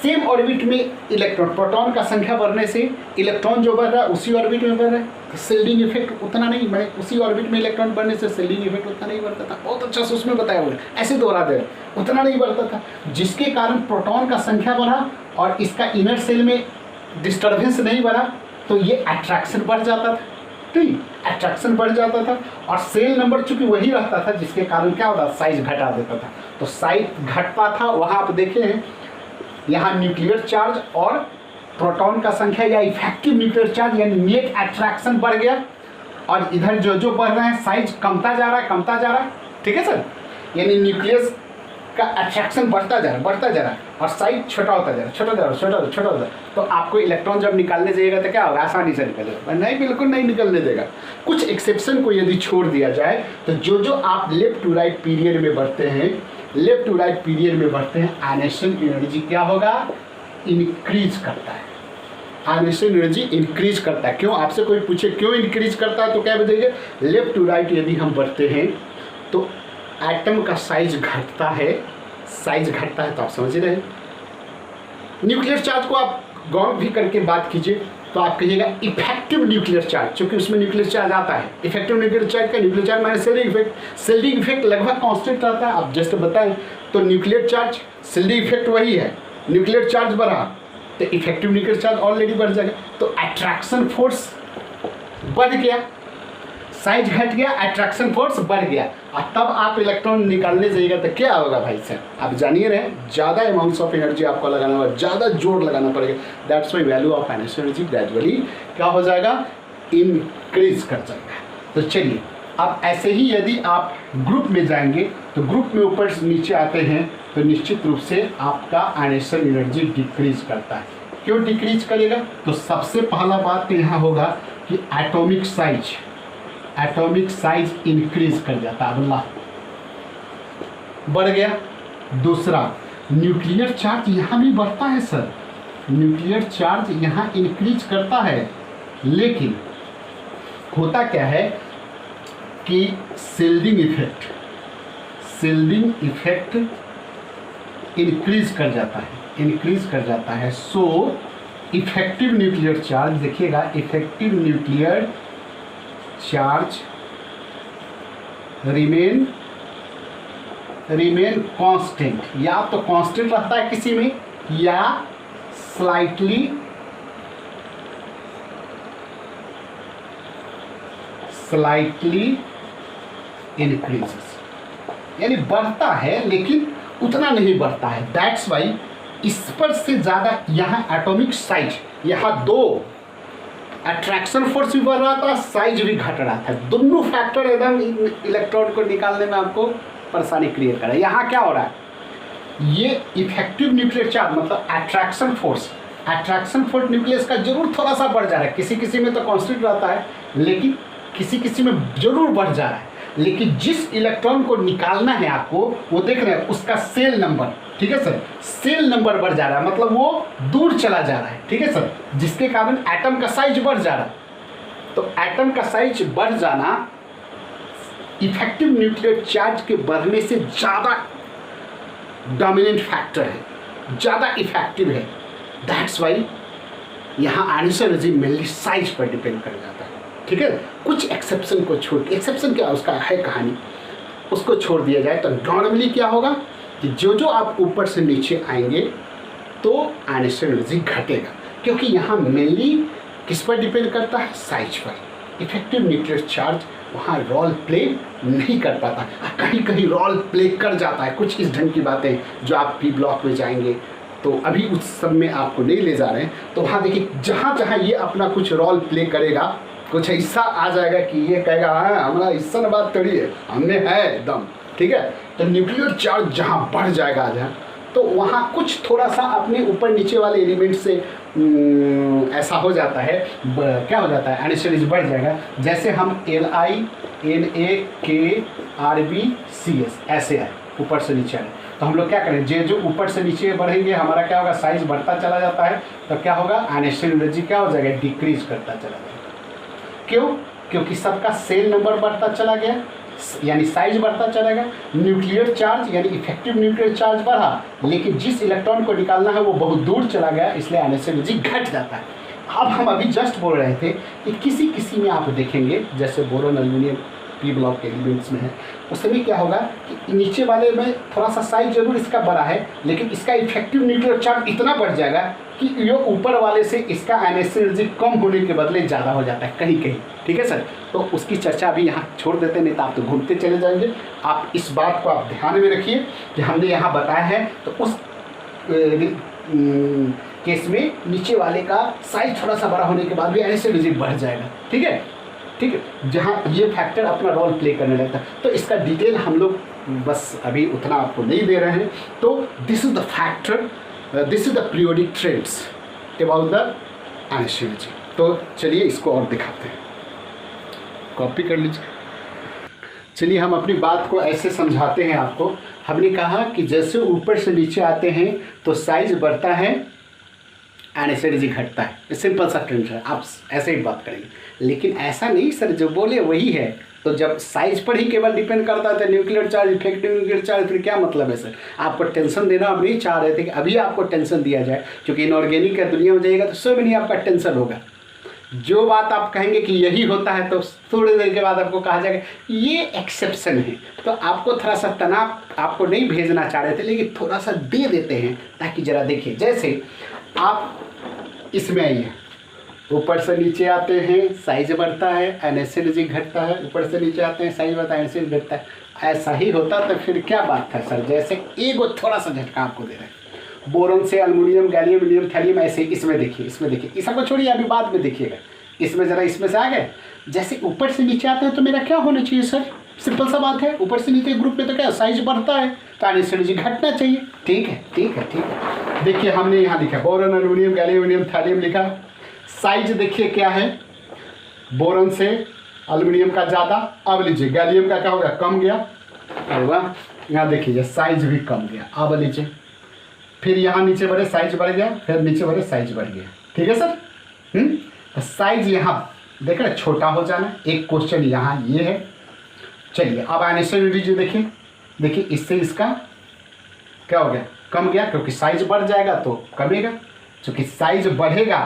सेम ऑर्बिट में इलेक्ट्रॉन, प्रोटॉन का संख्या बढ़ने से इलेक्ट्रॉन जो बढ़ रहा है उसी ऑर्बिट में बढ़ रहा है, तो शिल्डिंग इफेक्ट उतना नहीं, मैं उसी ऑर्बिट में इलेक्ट्रॉन बढ़ने से शिल्डिंग इफेक्ट उतना नहीं बढ़ता था। बहुत अच्छा से उसमें बताया हुआ है, ऐसे दोहरा दे, उतना नहीं बढ़ता था, जिसके कारण प्रोटॉन का संख्या बढ़ा और इसका इनर सेल में डिस्टर्बेंस नहीं बढ़ा, तो ये अट्रैक्शन बढ़ जाता था। ठीक, अट्रैक्शन बढ़ जाता था और सेल नंबर चूंकि वही रहता था, जिसके कारण क्या होता, साइज घटा देता था। तो साइज घटता था, वहाँ आप देखे हैं यहाँ न्यूक्लियर चार्ज और प्रोटॉन का संख्या या इफेक्टिव न्यूक्लियर चार्ज यानी नेट अट्रैक्शन बढ़ गया, और इधर जो बढ़ रहे हैं साइज कमता जा रहा है। ठीक है सर, यानी न्यूक्लियस का अट्रैक्शन बढ़ता जा रहा है और साइज छोटा होता जा रहा है। तो आपको इलेक्ट्रॉन जब निकालने जाइएगा तो क्या होगा, आसानी से निकलेगा? नहीं, बिल्कुल नहीं निकलने देगा। कुछ एक्सेप्शन को यदि छोड़ दिया जाए तो जो आप लेफ्ट टू राइट पीरियड में बढ़ते हैं, आइनेशन एनर्जी क्या होगा, इंक्रीज करता है। आइनेशन एनर्जी इंक्रीज करता है। क्यों, आपसे कोई पूछे क्यों इंक्रीज करता है तो क्या बताइए, लेफ्ट टू राइट यदि हम बढ़ते हैं तो एटम का साइज घटता है तो आप समझ रहे हैं। न्यूक्लियर चार्ज को आप गौर भी करके बात कीजिए तो आप कहिएगा इफेक्टिव न्यूक्लियर चार्ज, क्योंकि उसमें न्यूक्लियर चार्ज आता है। इफेक्टिव न्यूक्लियर चार्ज का nuclear charge minus shielding effect लगभग कांस्टेंट रहता है। आप जस्ट बताएं तो न्यूक्लियर चार्ज, शिल्डिंग इफेक्ट वही है, न्यूक्लियर चार्ज बढ़ा तो इफेक्टिव न्यूक्लियर चार्ज ऑलरेडी बढ़ जाएगा, तो अट्रैक्शन फोर्स बढ़ गया। साइज घट गया, अट्रैक्शन फोर्स बढ़ गया, और तब आप इलेक्ट्रॉन निकालने जाइएगा तो क्या होगा भाई साहब, आप जानिए रहे, ज़्यादा अमाउंट्स ऑफ एनर्जी आपको लगाना होगा, ज़्यादा जोर लगाना पड़ेगा। That's why value of energy gradually क्या हो जाएगा, इंक्रीज कर जाएगा। तो चलिए अब ऐसे ही यदि आप ग्रुप में जाएंगे तो ग्रुप में ऊपर से नीचे आते हैं तो निश्चित रूप से आपका आयनेशन एनर्जी डिक्रीज करता है। क्यों डिक्रीज करेगा, तो सबसे पहला बात तो यहाँ होगा कि एटॉमिक साइज इंक्रीज कर जाता है, अल्लाह बढ़ गया। दूसरा, न्यूक्लियर चार्ज यहाँ भी बढ़ता है सर, न्यूक्लियर चार्ज यहाँ इंक्रीज करता है, लेकिन होता क्या है कि शील्डिंग इफेक्ट इंक्रीज कर जाता है, सो इफेक्टिव न्यूक्लियर चार्ज, देखिएगा effective nuclear charge remain constant, या तो कांस्टेंट रहता है किसी में या स्लाइटली इंक्रीजेस, यानी बढ़ता है लेकिन उतना नहीं बढ़ता है। दैट्स वाई इस पर से ज़्यादा यहाँ एटॉमिक साइज, यहाँ दो अट्रैक्शन फोर्स भी बढ़ रहा था, साइज भी घट रहा था, दोनों फैक्टर एकदम इलेक्ट्रॉन को निकालने में आपको परेशानी क्रिएट कर रहा है। यहाँ क्या हो रहा है, ये इफेक्टिव न्यूक्लियर चार्ज मतलब अट्रैक्शन फोर्स न्यूक्लियस का जरूर थोड़ा सा बढ़ जा रहा है, किसी में तो कांस्टेंट रहता है लेकिन किसी में जरूर बढ़ जा रहा है, लेकिन जिस इलेक्ट्रॉन को निकालना है आपको वो देख रहे हैं उसका सेल नंबर, ठीक है सर, सेल नंबर बढ़ जा रहा है, मतलब वो दूर चला जा रहा है, ठीक है सर, जिसके कारण एटम का साइज बढ़ जा रहा है। तो एटम का साइज बढ़ जाना इफेक्टिव न्यूक्लियर चार्ज के बढ़ने से ज़्यादा डोमिनेंट फैक्टर है, ज़्यादा इफेक्टिव है। दैट्स वाई यहाँ आयनेशन एनर्जी मेनली साइज पर डिपेंड कर जाता है, ठीक है। कुछ एक्सेप्शन को छोड़, एक्सेप्शन क्या उसका है कहानी, उसको छोड़ दिया जाए तो नॉर्मली क्या होगा कि जो आप ऊपर से नीचे आएंगे तो आयनेशन एनर्जी घटेगा, क्योंकि यहाँ मेनली किस पर डिपेंड करता है, साइज पर। इफेक्टिव न्यूक्लियर चार्ज वहाँ रोल प्ले नहीं कर पाता, कहीं रोल प्ले कर जाता है। कुछ इस ढंग की बातें जो आप पी ब्लॉक में जाएंगे तो अभी उस सब में आपको नहीं ले जा रहे हैं, तो वहाँ देखिए जहाँ ये अपना कुछ रोल प्ले करेगा, कुछ हिस्सा आ जाएगा कि ये कहेगा हाँ हमारा हिस्सा न बात करिए, हमने है एकदम, ठीक है। तो न्यूक्लियर चार्ज जहाँ बढ़ जाएगा जहाँ, तो वहाँ कुछ थोड़ा सा अपने ऊपर नीचे वाले एलिमेंट से ऐसा हो जाता है, क्या हो जाता है, आयनेशन एनर्जी बढ़ जाएगा। जैसे हम Li Na K Rb Cs ऐसे आए ऊपर से नीचे आए, तो हम लोग क्या करें, जो ऊपर से नीचे बढ़ेंगे हमारा क्या होगा, साइज बढ़ता चला जाता है, तो क्या होगा, आयनेशन एनर्जी क्या हो जाएगा, डिक्रीज करता चला जाएगा। क्यों, क्योंकि सबका सेल नंबर बढ़ता चला गया, यानी साइज बढ़ता चला गया। न्यूक्लियर चार्ज यानी इफेक्टिव न्यूक्लियर चार्ज बढ़ा, लेकिन जिस इलेक्ट्रॉन को निकालना है वो बहुत दूर चला गया, इसलिए आयनेशन एनर्जी घट जाता है। अब हम अभी जस्ट बोल रहे थे कि किसी में आप देखेंगे, जैसे बोरोन एल्यूमिनियम पी ब्लॉक के एलिमेंट्स में है, उस समय क्या होगा कि नीचे वाले में थोड़ा सा साइज जरूर इसका बड़ा है, लेकिन इसका इफेक्टिव न्यूक्लियर चार्ज इतना बढ़ जाएगा कि ये ऊपर वाले से इसका आयनेशन एनर्जी कम होने के बदले ज़्यादा हो जाता है कहीं, ठीक है सर। तो उसकी चर्चा अभी यहाँ छोड़ देते, नहीं तो आप तो घूमते चले जाएंगे। आप इस बात को आप ध्यान में रखिए कि हमने यहाँ बताया है, तो उस केस में नीचे वाले का साइज थोड़ा सा बड़ा होने के बाद भी आयनेशन एनर्जी बढ़ जाएगा, ठीक है, जहाँ ये फैक्टर अपना रोल प्ले करने लगता है। तो इसका डिटेल हम लोग बस अभी उतना आपको नहीं दे रहे हैं। तो this is the factor, this is the periodic trends about the ionisation energy. तो चलिए इसको और दिखाते हैं, कॉपी कर लीजिए। चलिए हम अपनी बात को ऐसे समझाते हैं आपको। हमने कहा कि जैसे ऊपर से नीचे आते हैं तो साइज बढ़ता है, आयनेशन एनर्जी घटता है, सिंपल सा ट्रेंड है, आप ऐसे ही बात करेंगे। लेकिन ऐसा नहीं सर, जो बोले वही है। तो जब साइज पर ही केवल डिपेंड करता है तो nuclear charge, effective nuclear charge, फिर क्या मतलब है सर। आपको टेंशन देना हम नहीं चाह रहे थे कि अभी आपको टेंशन दिया जाए, क्योंकि इनऑर्गेनिक का दुनिया में जाइएगा तो सब नहीं आपका टेंशन होगा। जो बात आप कहेंगे कि यही होता है तो थोड़ी देर के बाद आपको कहा जाएगा ये एक्सेप्शन है। तो आपको थोड़ा सा तनाव आपको नहीं भेजना चाह रहे थे, लेकिन थोड़ा सा दे देते हैं ताकि ज़रा देखिए। जैसे आप इसमें आइए, ऊपर से नीचे आते हैं साइज बढ़ता है, एनर्जी घटता है, ऊपर से नीचे आते हैं साइज बढ़ता है, एनर्जी घटता है। ऐसा ही होता तो फिर क्या बात है सर, जैसे एगो थोड़ा सा झटका आपको दे रहे हैं, बोरोन से एल्युमिनियम, गैलियम, विलियम, थैलियम, ऐसे इसमें देखिए, इसमें देखिए, इस सबको छोड़िए अभी बाद में देखिएगा, इसमें ज़रा इसमें से आ गए। जैसे ऊपर से नीचे आते हैं तो मेरा क्या होना चाहिए सर, सिंपल सा बात है, ऊपर से नीचे ग्रुप में तो क्या साइज बढ़ता है तो एनर्जी घटना चाहिए। ठीक है ठीक है ठीक है। देखिए हमने यहाँ लिखा boron, aluminium, gallium, William, thallium लिखा। साइज देखिए क्या है, बोरोन से एल्युमिनियम का ज़्यादा, अब लीजिए गैलियम का क्या हो गया, कम गया। अरे वाह, यहाँ देखिए साइज भी कम गया। अब लीजिए फिर यहाँ नीचे बढ़े साइज बढ़ गया, फिर नीचे बढ़े साइज बढ़ गया। ठीक है सर। तो साइज यहाँ देख रहे छोटा हो जाना, एक क्वेश्चन यहाँ ये है। चलिए अब एनर्जी देखिए, देखिए इससे इसका क्या हो गया, कम गया, क्योंकि साइज बढ़ जाएगा तो कमेगा, क्योंकि साइज बढ़ेगा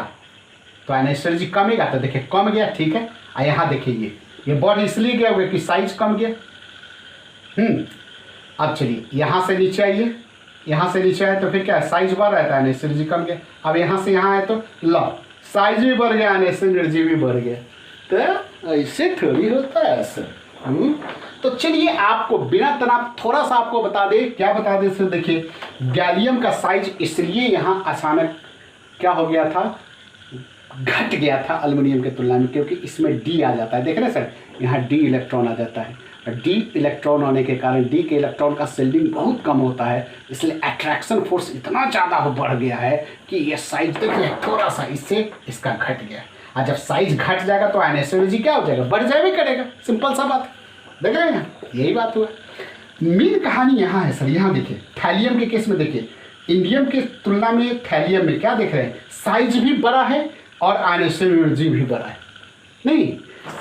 तो एनर्जी कमेगा, तो देखिए कम गया। ठीक है। और यहाँ देखिए ये बढ़ इसलिए गया होगा कि साइज कम गया। अब चलिए यहाँ से नीचे आइए, यहाँ से नीचे आए तो फिर क्या है, साइज बढ़ रहा है तो एनर्जी कम गया। अब यहाँ से यहाँ आए तो लो साइज भी बढ़ गया, एनर्जी भी बढ़ गया। तो ऐसे थोड़ी होता है सर। तो चलिए आपको बिना तनाव थोड़ा सा आपको बता दे, क्या बता दे सर, देखिए गैलियम का साइज इसलिए यहाँ अचानक क्या हो गया था, घट गया था एल्युमिनियम के तुलना में, क्योंकि इसमें डी आ जाता है। देख रहे हैं सर, यहाँ डी इलेक्ट्रॉन आ जाता है, डी इलेक्ट्रॉन होने के कारण डी के इलेक्ट्रॉन का शिल्डिंग बहुत कम होता है, इसलिए अट्रैक्शन फोर्स इतना ज़्यादा बढ़ गया है कि ये साइज देखिए थोड़ा सा इससे इसका घट गया। और जब साइज घट जाएगा तो एनर्जी क्या हो जाएगा, बढ़ जाए भी करेगा, सिंपल सा बात। देख रहे हैं, यही बात हुआ। मेन कहानी यहाँ है सर, यहाँ देखिए थैलियम के केस में देखिए, इंडियम के तुलना में थैलियम में क्या देख रहे हैं, साइज भी बड़ा है और एनर्जी भी बड़ा है। नहीं,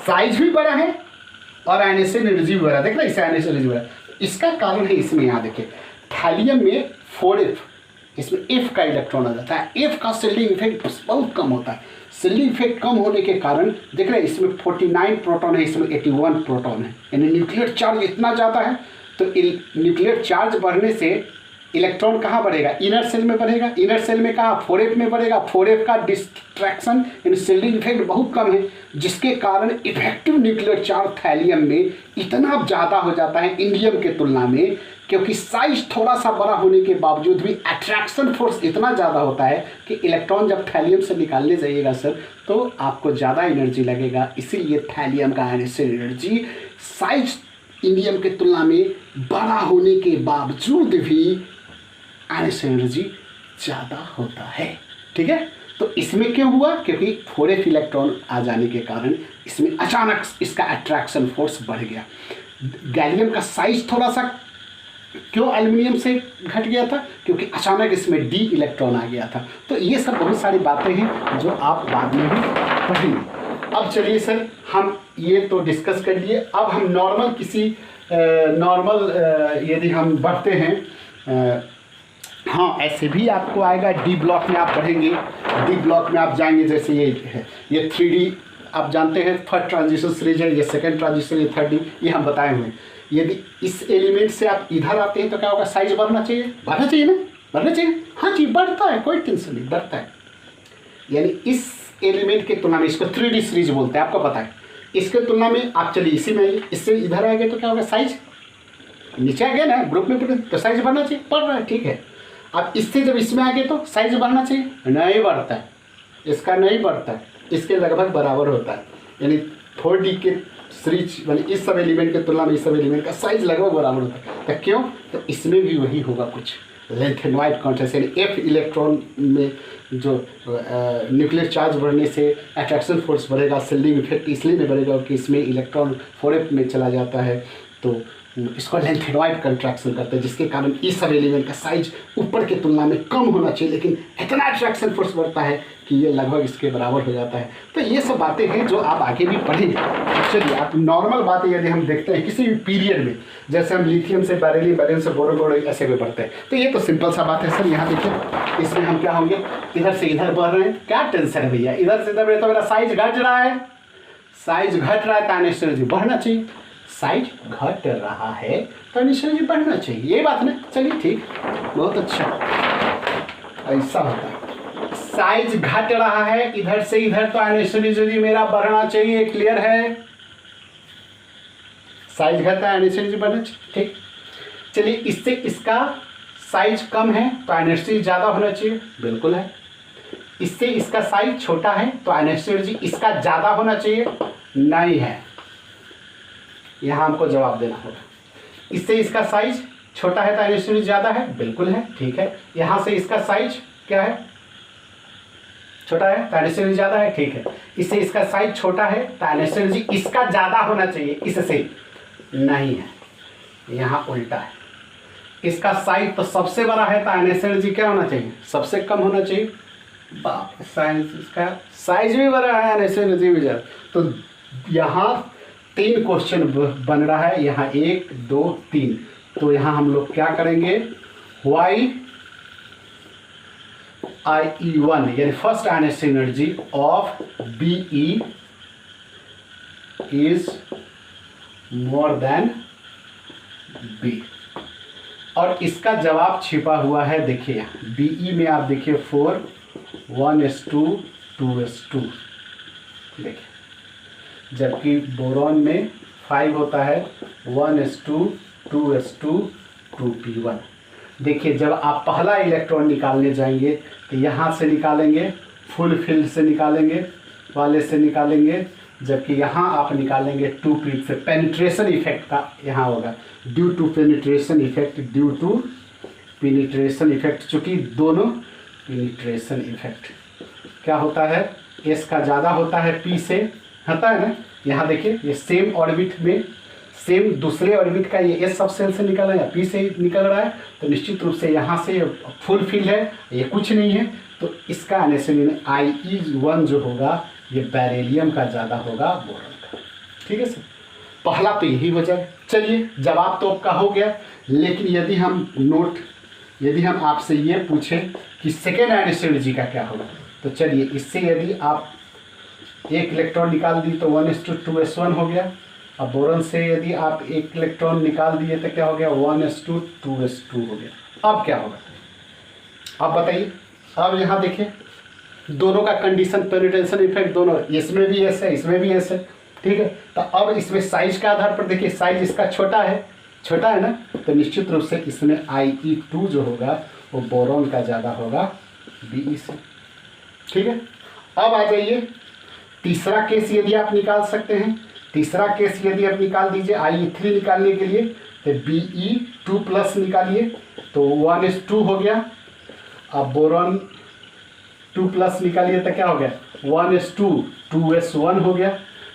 साइज भी बड़ा है और एनर्जी भी बड़ा है। देख रहे हैं, इससे एनर्जी बड़ा है। इसका कारण है इसमें, यहाँ देखिए थैलियम में 4f, इसमें f का इलेक्ट्रॉन आ जाता है। f का शिल्डिंग इफेक्ट बहुत कम होता है। शिल्डिंग इफेक्ट कम होने के कारण देख रहे हैं इसमें 49 प्रोटॉन है, इसमें 81 प्रोटॉन है, यानी न्यूक्लियर चार्ज इतना ज़्यादा है। तो न्यूक्लियर चार्ज बढ़ने से इलेक्ट्रॉन कहाँ बढ़ेगा, इनर सेल में बढ़ेगा। इनर सेल में कहाँ, 4f में बढ़ेगा। 4f का डिस्ट्रैक्शन यानी शिल्डिंग इफेक्ट बहुत कम है, जिसके कारण इफेक्टिव न्यूक्लियर चार्ज थैलियम में इतना ज़्यादा हो जाता है इंडियम के तुलना में, क्योंकि साइज थोड़ा सा बड़ा होने के बावजूद भी अट्रैक्शन फोर्स इतना ज़्यादा होता है कि इलेक्ट्रॉन जब थैलियम से निकालने जाइएगा सर तो आपको ज़्यादा एनर्जी लगेगा। इसीलिए थैलियम का एनर्जी साइज इंडियम के तुलना में बड़ा होने के बावजूद भी एनर्जी ज़्यादा होता है। ठीक है। तो इसमें क्यों हुआ, क्योंकि 4f इलेक्ट्रॉन आ जाने के कारण इसमें अचानक इसका अट्रैक्शन फोर्स बढ़ गया। गैलियम का साइज थोड़ा सा क्यों एल्युमिनियम से घट गया था, क्योंकि अचानक इसमें डी इलेक्ट्रॉन आ गया था। तो ये सब बहुत सारी बातें हैं जो आप बाद में भी पढ़ेंगे। अब चलिए सर, हम ये तो डिस्कस कर लिए। अब हम नॉर्मल किसी यदि हम बढ़ते हैं, हाँ ऐसे भी आपको आएगा। डी ब्लॉक में आप पढ़ेंगे, डी ब्लॉक में आप जाएंगे, जैसे ये है, ये 3D आप जानते हैं, फर्स्ट ट्रांजिशन सीरीज है, ये सेकंड ट्रांजिशन, ये 3D, ये हम बताए हुए हैं। यदि इस एलिमेंट से आप इधर आते हैं तो क्या होगा, साइज बढ़ना चाहिए, बढ़ना चाहिए ना, बढ़ना चाहिए। हाँ जी, बढ़ता है, कोई टेंशन नहीं, बढ़ता है। यानी इस एलिमेंट के तुलना में, इसको 3D सीरीज बोलते हैं, आपको पता है। इसके तुलना में आप चलिए इसी में आइए, इससे इधर आ गए तो क्या होगा, साइज नीचे आ गया ना, ग्रुप में तो साइज बढ़ना चाहिए, बढ़ रहा है, ठीक है। अब इससे जब इसमें आ गए तो साइज बढ़ना चाहिए, नहीं बढ़ता है, इसका नहीं बढ़ता है, इसके लगभग बराबर होता है। यानी 4D के सीरीज यानी इस सब एलिमेंट के तुलना में इस सब एलिमेंट का साइज लगभग बराबर होता है। तो क्यों, तो इसमें भी वही होगा कुछ, लेंथेनॉइड कॉन्ट्रास्ट, यानी f इलेक्ट्रॉन में जो न्यूक्लियर चार्ज बढ़ने से अट्रैक्शन फोर्स बढ़ेगा, शिल्डिंग इफेक्ट इसलिए नहीं बढ़ेगा कि इसमें इलेक्ट्रॉन 4f में चला जाता है, तो इसको लेंथेनॉइड कंट्रैक्शन करते हैं, जिसके कारण इस सब एलिमेंट का साइज ऊपर की तुलना में कम होना चाहिए, लेकिन इतना अट्रैक्शन फोर्स बढ़ता है कि ये लगभग इसके बराबर हो जाता है। तो ये सब बातें हैं जो आप आगे भी पढ़ेंगे। चलिए आप नॉर्मल बातें यदि हम देखते हैं किसी भी पीरियड में, जैसे हम लिथियम से बेरिलियम, बेरिलियम से बोरोन ऐसे भी बढ़ते हैं, तो ये तो सिंपल सा बात है सर। यहाँ देखिए इसमें हम क्या होंगे, इधर से इधर बढ़ रहे हैं, क्या टेंशन है भैया, इधर से इधर बढ़े तो मेरा साइज घट रहा है, साइज घट रहा है तो एनर्जी बढ़ना चाहिए, साइज घट रहा है तो एनर्जी बढ़ना चाहिए, ये बात ना। चलिए ठीक, बहुत अच्छा, ऐसा होता है। साइज घट रहा है इधर से इधर, तो एनर्जी मेरा बढ़ना चाहिए, क्लियर है। साइज घटा है एनर्जी बढ़ना चाहिए, ठीक। चलिए इससे इसका साइज कम है तो एनर्जी ज़्यादा होना चाहिए, बिल्कुल है। इससे इसका साइज छोटा है तो एनर्जी इसका ज़्यादा होना चाहिए, नहीं है। यहाँ हमको जवाब देना होगा। इससे इसका साइज छोटा है तो एनर्जी ज़्यादा है, बिल्कुल है, ठीक है। यहाँ से इसका साइज क्या है, छोटा है तो एनर्जी ज़्यादा है, ठीक है। इससे इसका साइज छोटा है तो एनर्जी इसका ज़्यादा होना चाहिए, इससे नहीं है, यहाँ उल्टा है। इसका साइज तो सबसे बड़ा है तो एनर्जी क्या होना चाहिए, सबसे कम होना चाहिए। बाप, साइज इसका साइज भी बड़ा है एनर्जी भी ज़्यादा। तो यहाँ 3 क्वेश्चन बन रहा है, यहाँ 1 2 3। तो यहाँ हम लोग क्या करेंगे, वाई IE1 यानी first energy of BE is more then B। और इसका जवाब छिपा हुआ है, देखिए BE में आप देखिए 4 1:2 2:2, देखिए। जबकि बोरॉन में 5 होता है 1:2 2:2 2p1। देखिए जब आप पहला इलेक्ट्रॉन निकालने जाएंगे तो यहाँ से निकालेंगे, फुल फील्ड से निकालेंगे, वाले से निकालेंगे, जबकि यहाँ आप निकालेंगे 2p से। पेनिट्रेशन इफेक्ट का यहाँ होगा, due to penetration effect, due to penetration effect. चूँकि दोनों पेनिट्रेशन इफेक्ट क्या होता है, एस का ज़्यादा होता है पी से, होता है ना। यहाँ देखिए ये सेम ऑर्बिट में, सेम दूसरे ऑर्बिट का ये एस सब सेल से निकल रहा है या पी से निकल रहा है, तो निश्चित रूप से यहाँ से फुल फिल है, ये कुछ नहीं है। तो इसका एनर्जी IE1 जो होगा ये बेरिलियम का ज़्यादा होगा बोरॉन का, ठीक है सर। पहला तो यही वजह है। चलिए जवाब तो आपका हो गया, लेकिन यदि हम आपसे ये पूछें कि सेकेंड एनर्जी का क्या होगा, तो चलिए इससे यदि आप एक इलेक्ट्रॉन निकाल दी तो 1:2s1 हो गया। अब बोरॉन से यदि आप एक इलेक्ट्रॉन निकाल दिए तो क्या हो गया, 1:2s2 हो गया। अब क्या होगा, अब बताइए। अब यहाँ देखिए दोनों का कंडीशन, पेनिट्रेशन इफेक्ट दोनों, इसमें भी एस है इसमें भी एस है, ठीक है। तो अब इसमें साइज के आधार पर देखिए, साइज इसका छोटा है ना, तो निश्चित रूप से इसमें IE2 जो होगा वो बोरॉन का ज़्यादा होगा BE से, ठीक है। अब आ जाइए तीसरा केस यदि आप निकाल सकते हैं। तीसरा केस यदि आप निकाल दीजिए IE3 निकालने के लिए, तो BE2+ निकालिए तो 1:2 हो गया। अब बोरॉन 2+ निकालिए तो क्या हो गया, 1:2 2s1 हो गया।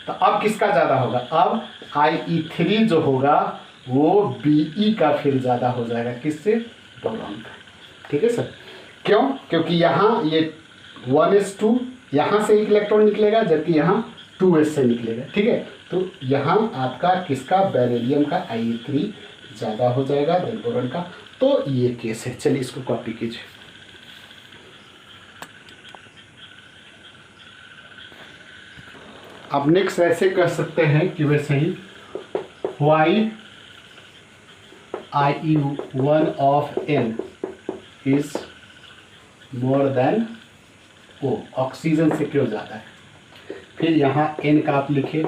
तो अब किसका ज़्यादा होगा, अब IE3 जो होगा वो BE का फिर ज़्यादा हो जाएगा, किससे, बोरॉन का, ठीक है सर। क्यों, क्योंकि यहाँ ये 1:2 यहाँ से एक इलेक्ट्रॉन निकलेगा, जबकि यहाँ 2s से निकलेगा, ठीक है। तो यहाँ आपका किसका, बेरिलियम का IE3 ज़्यादा हो जाएगा देन बोरॉन का। तो ये केस है, चलिए इसको कॉपी कीजिए। अब नेक्स्ट ऐसे कर सकते हैं कि वैसे ही why IE1 of N is more than O, oxygen से क्यों ज़्यादा है। फिर यहाँ N का आप लिखिए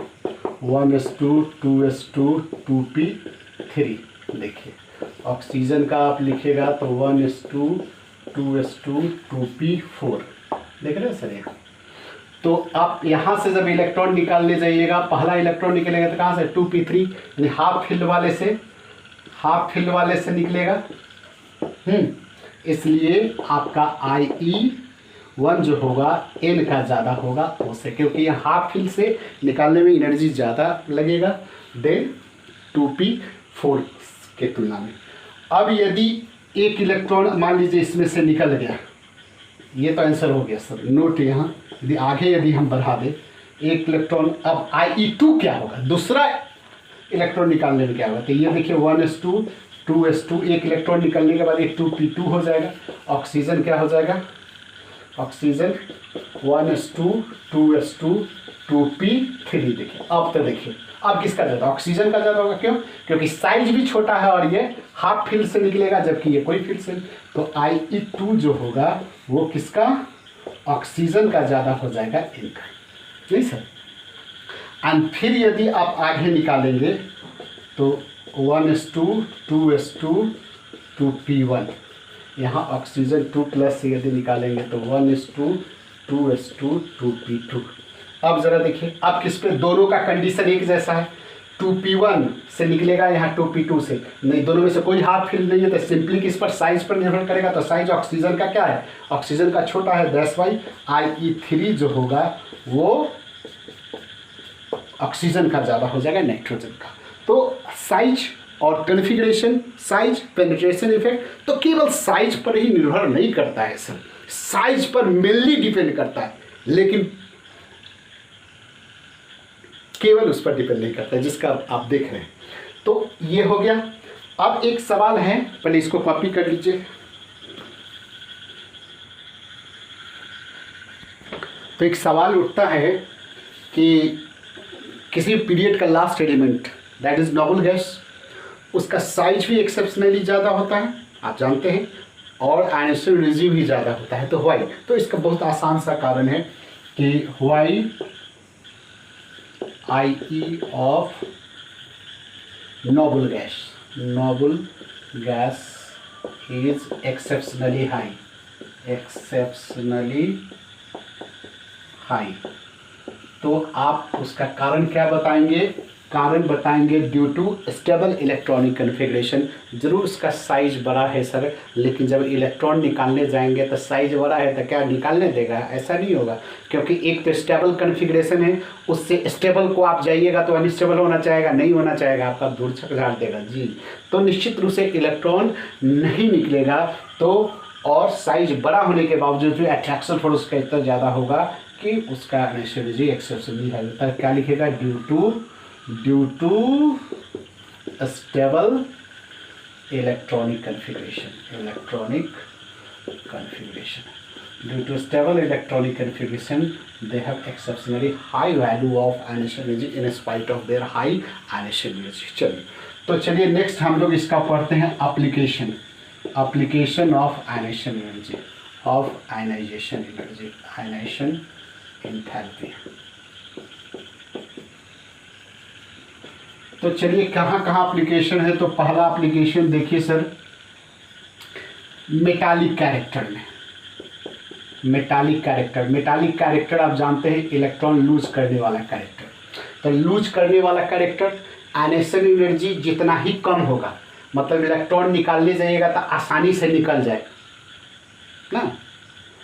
1:2 2:2 2p3, देखिए ऑक्सीजन का आप लिखेगा तो 1:2 2:2 2p4, देख रहे हैं सर। यहाँ तो आप यहाँ से जब इलेक्ट्रॉन निकालने जाइएगा, पहला इलेक्ट्रॉन निकलेगा तो कहाँ से, 2p3 यानी हाफ फील्ड वाले से निकलेगा। इसलिए आपका IE1 जो होगा N का ज़्यादा होगा उससे, क्योंकि यहाँ हाफ फील्ड से निकालने में एनर्जी ज़्यादा लगेगा देन 2p4 के तुलना में। अब यदि एक इलेक्ट्रॉन मान लीजिए इसमें से निकल गया, ये तो आंसर हो गया सर। नोट यहाँ यदि हम बढ़ा दें एक इलेक्ट्रॉन, अब IE2 क्या होगा, दूसरा इलेक्ट्रॉन निकालने में क्या होगा, तो ये देखिए 1:2 2s2, एक इलेक्ट्रॉन निकलने के बाद ये 2p2 हो जाएगा। ऑक्सीजन क्या हो जाएगा, ऑक्सीजन 1:2 2s2 2p3, देखिए। अब तो देखिए अब किसका ज़्यादा, ऑक्सीजन का ज़्यादा होगा। क्यों, क्योंकि साइज भी छोटा है और ये हाफ फील्ड से निकलेगा, जबकि ये कोई फील्ड से। तो IE2 जो होगा वो किसका, ऑक्सीजन का ज़्यादा हो जाएगा इनका, नहीं सर। एंड फिर यदि आप आगे निकालेंगे तो 1:2 2:2 2p1, यहाँ ऑक्सीजन 2+ से यदि निकालेंगे तो 1:2 2:2 2p2। अब ज़रा देखिए, अब किस पे, दोनों का कंडीशन एक जैसा है, 2p1 से निकलेगा यहाँ 2p2 से, नहीं दोनों में से कोई हाफ फिल नहीं है, तो सिंपली किस पर, साइज पर निर्भर करेगा। तो साइज ऑक्सीजन का क्या है, ऑक्सीजन का छोटा है, दैट्स व्हाई IE3 जो होगा वो ऑक्सीजन का ज़्यादा हो जाएगा नाइट्रोजन का। तो साइज और कॉन्फ़िगरेशन, साइज, पेनिट्रेशन इफेक्ट, तो केवल साइज पर ही निर्भर नहीं करता है सर, साइज पर मेनली डिपेंड करता है, लेकिन केवल उस पर डिपेंड नहीं करता है जिसका आप देख रहे हैं। तो ये हो गया। अब एक सवाल है, पहले इसको कॉपी कर लीजिए। तो एक सवाल उठता है कि किसी पीरियड का last element that is noble gas, उसका साइज भी एक्सेप्शनली ज़्यादा होता है, आप जानते हैं, और आयनिक एनर्जी भी ज़्यादा होता है। तो व्हाई, तो इसका बहुत आसान सा कारण है कि why IE of noble gas is exceptionally high. तो आप उसका कारण क्या बताएंगे, कारण बताएंगे due to stable electronic configuration. जरूर उसका साइज बड़ा है सर, लेकिन जब इलेक्ट्रॉन निकालने जाएंगे तो साइज बड़ा है तो क्या निकालने देगा, ऐसा नहीं होगा, क्योंकि एक तो स्टेबल कन्फिग्रेशन है, उससे स्टेबल को आप जाइएगा तो अनस्टेबल होना चाहेगा, नहीं होना चाहेगा, आपका दूर छक झाड़ देगा जी। तो निश्चित रूप से इलेक्ट्रॉन नहीं निकलेगा। तो और साइज बड़ा होने के बावजूद भी अट्रैक्शन फोर्स उसका इतना ज़्यादा होगा कि उसका एनर्जी एक्सेप्शनली हाई होता है। क्या लिखेगा, due to stable electronic configuration, due to stable electronic configuration they have exceptionally high value of Ionization energy in spite of their high Ionization energy। चलिए, तो चलिए नेक्स्ट हम लोग इसका पढ़ते हैं application of Ionization energy, ionization enthalpy. तो चलिए कहाँ कहाँ एप्लीकेशन है, तो पहला एप्लीकेशन देखिए सर, मेटालिक कैरेक्टर आप जानते हैं, इलेक्ट्रॉन लूज करने वाला कैरेक्टर। तो लूज करने वाला कैरेक्टर, आयनाइजेशन एनर्जी जितना ही कम होगा, मतलब इलेक्ट्रॉन निकालने जाइएगा तो आसानी से निकल जाएगा ना,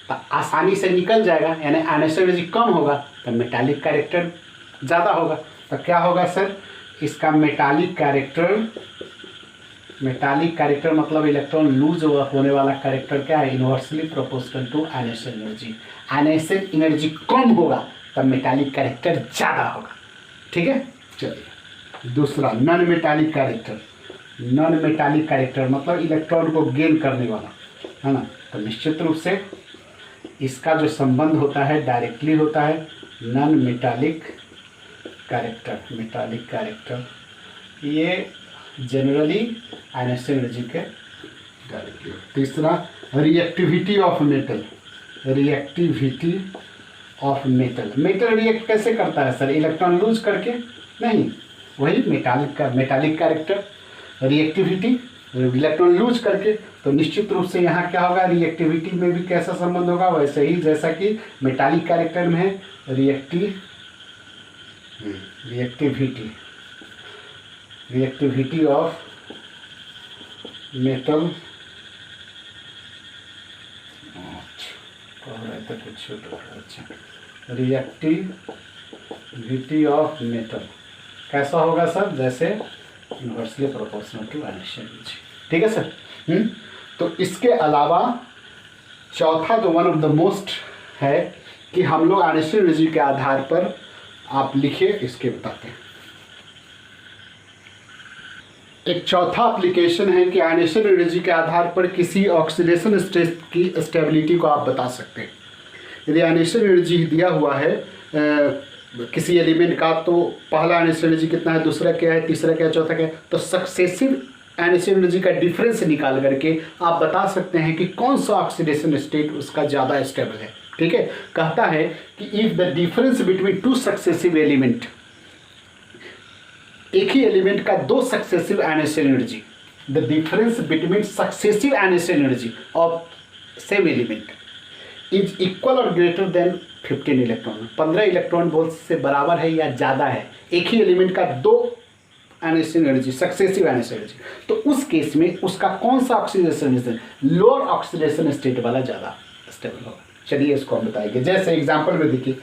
तो आसानी से निकल जाएगा, यानी आयनाइजेशन एनर्जी कम होगा तो मेटालिक कैरेक्टर ज़्यादा होगा। तो क्या होगा सर, इसका मेटालिक कैरेक्टर मतलब इलेक्ट्रॉन लूज होने वाला कैरेक्टर क्या है, inversely proportional to ionization energy. Ionization energy कम होगा तब मेटालिक कैरेक्टर ज़्यादा होगा, ठीक है। चलिए दूसरा, नॉन मेटालिक कैरेक्टर मतलब इलेक्ट्रॉन को गेन करने वाला, है ना। तो निश्चित रूप से इसका जो संबंध होता है डायरेक्टली होता है नॉन मेटालिक कैरेक्टर, ये जनरली आयनाइजेशन एनर्जी के डायरेक्टली। तीसरा, रिएक्टिविटी ऑफ मेटल रिएक्ट कैसे करता है सर, इलेक्ट्रॉन लूज करके नहीं, वही metallic character, reactivity electron lose करके। तो निश्चित रूप से यहाँ क्या होगा, रिएक्टिविटी में भी कैसा संबंध होगा, वैसे ही जैसा कि मेटालिक कैरेक्टर में है, reactivity of metal, reactivity of metal कैसा होगा सर, जैसे inversely proportional to ionization energy, ठीक है सर। तो इसके अलावा चौथा जो वन ऑफ द मोस्ट है कि हम लोग आयनाइजेशन एनर्जी के आधार पर आप लिखिए, इसके बताते हैं। एक चौथा एप्लीकेशन है कि आयनाइजेशन एनर्जी के आधार पर किसी ऑक्सीडेशन स्टेट की स्टेबिलिटी को आप बता सकते हैं। यदि आयनाइजेशन एनर्जी दिया हुआ है किसी एलिमेंट का, तो पहला आयनाइजेशन एनर्जी कितना है, दूसरा क्या है, तीसरा क्या है, चौथा क्या है, तो सक्सेसिव आयनाइजेशन एनर्जी का डिफरेंस निकाल करके आप बता सकते हैं कि कौन सा ऑक्सीडेशन स्टेट उसका ज़्यादा स्टेबल है, ठीक है, कहता है कि if the difference between two successive element, एक ही एलिमेंट का दो successive initial energy, the difference between successive initial energy of same element is equal और greater than 15 electron, 15 electron volt से बराबर है या ज़्यादा है, एक ही एलिमेंट का दो initial energy, successive initial energy, तो उस केस में उसका कौन सा oxidation state, lower oxidation state वाला ज़्यादा स्टेबल होगा। चलिए इसको हम बताएंगे। जैसे एग्जांपल में देखिए,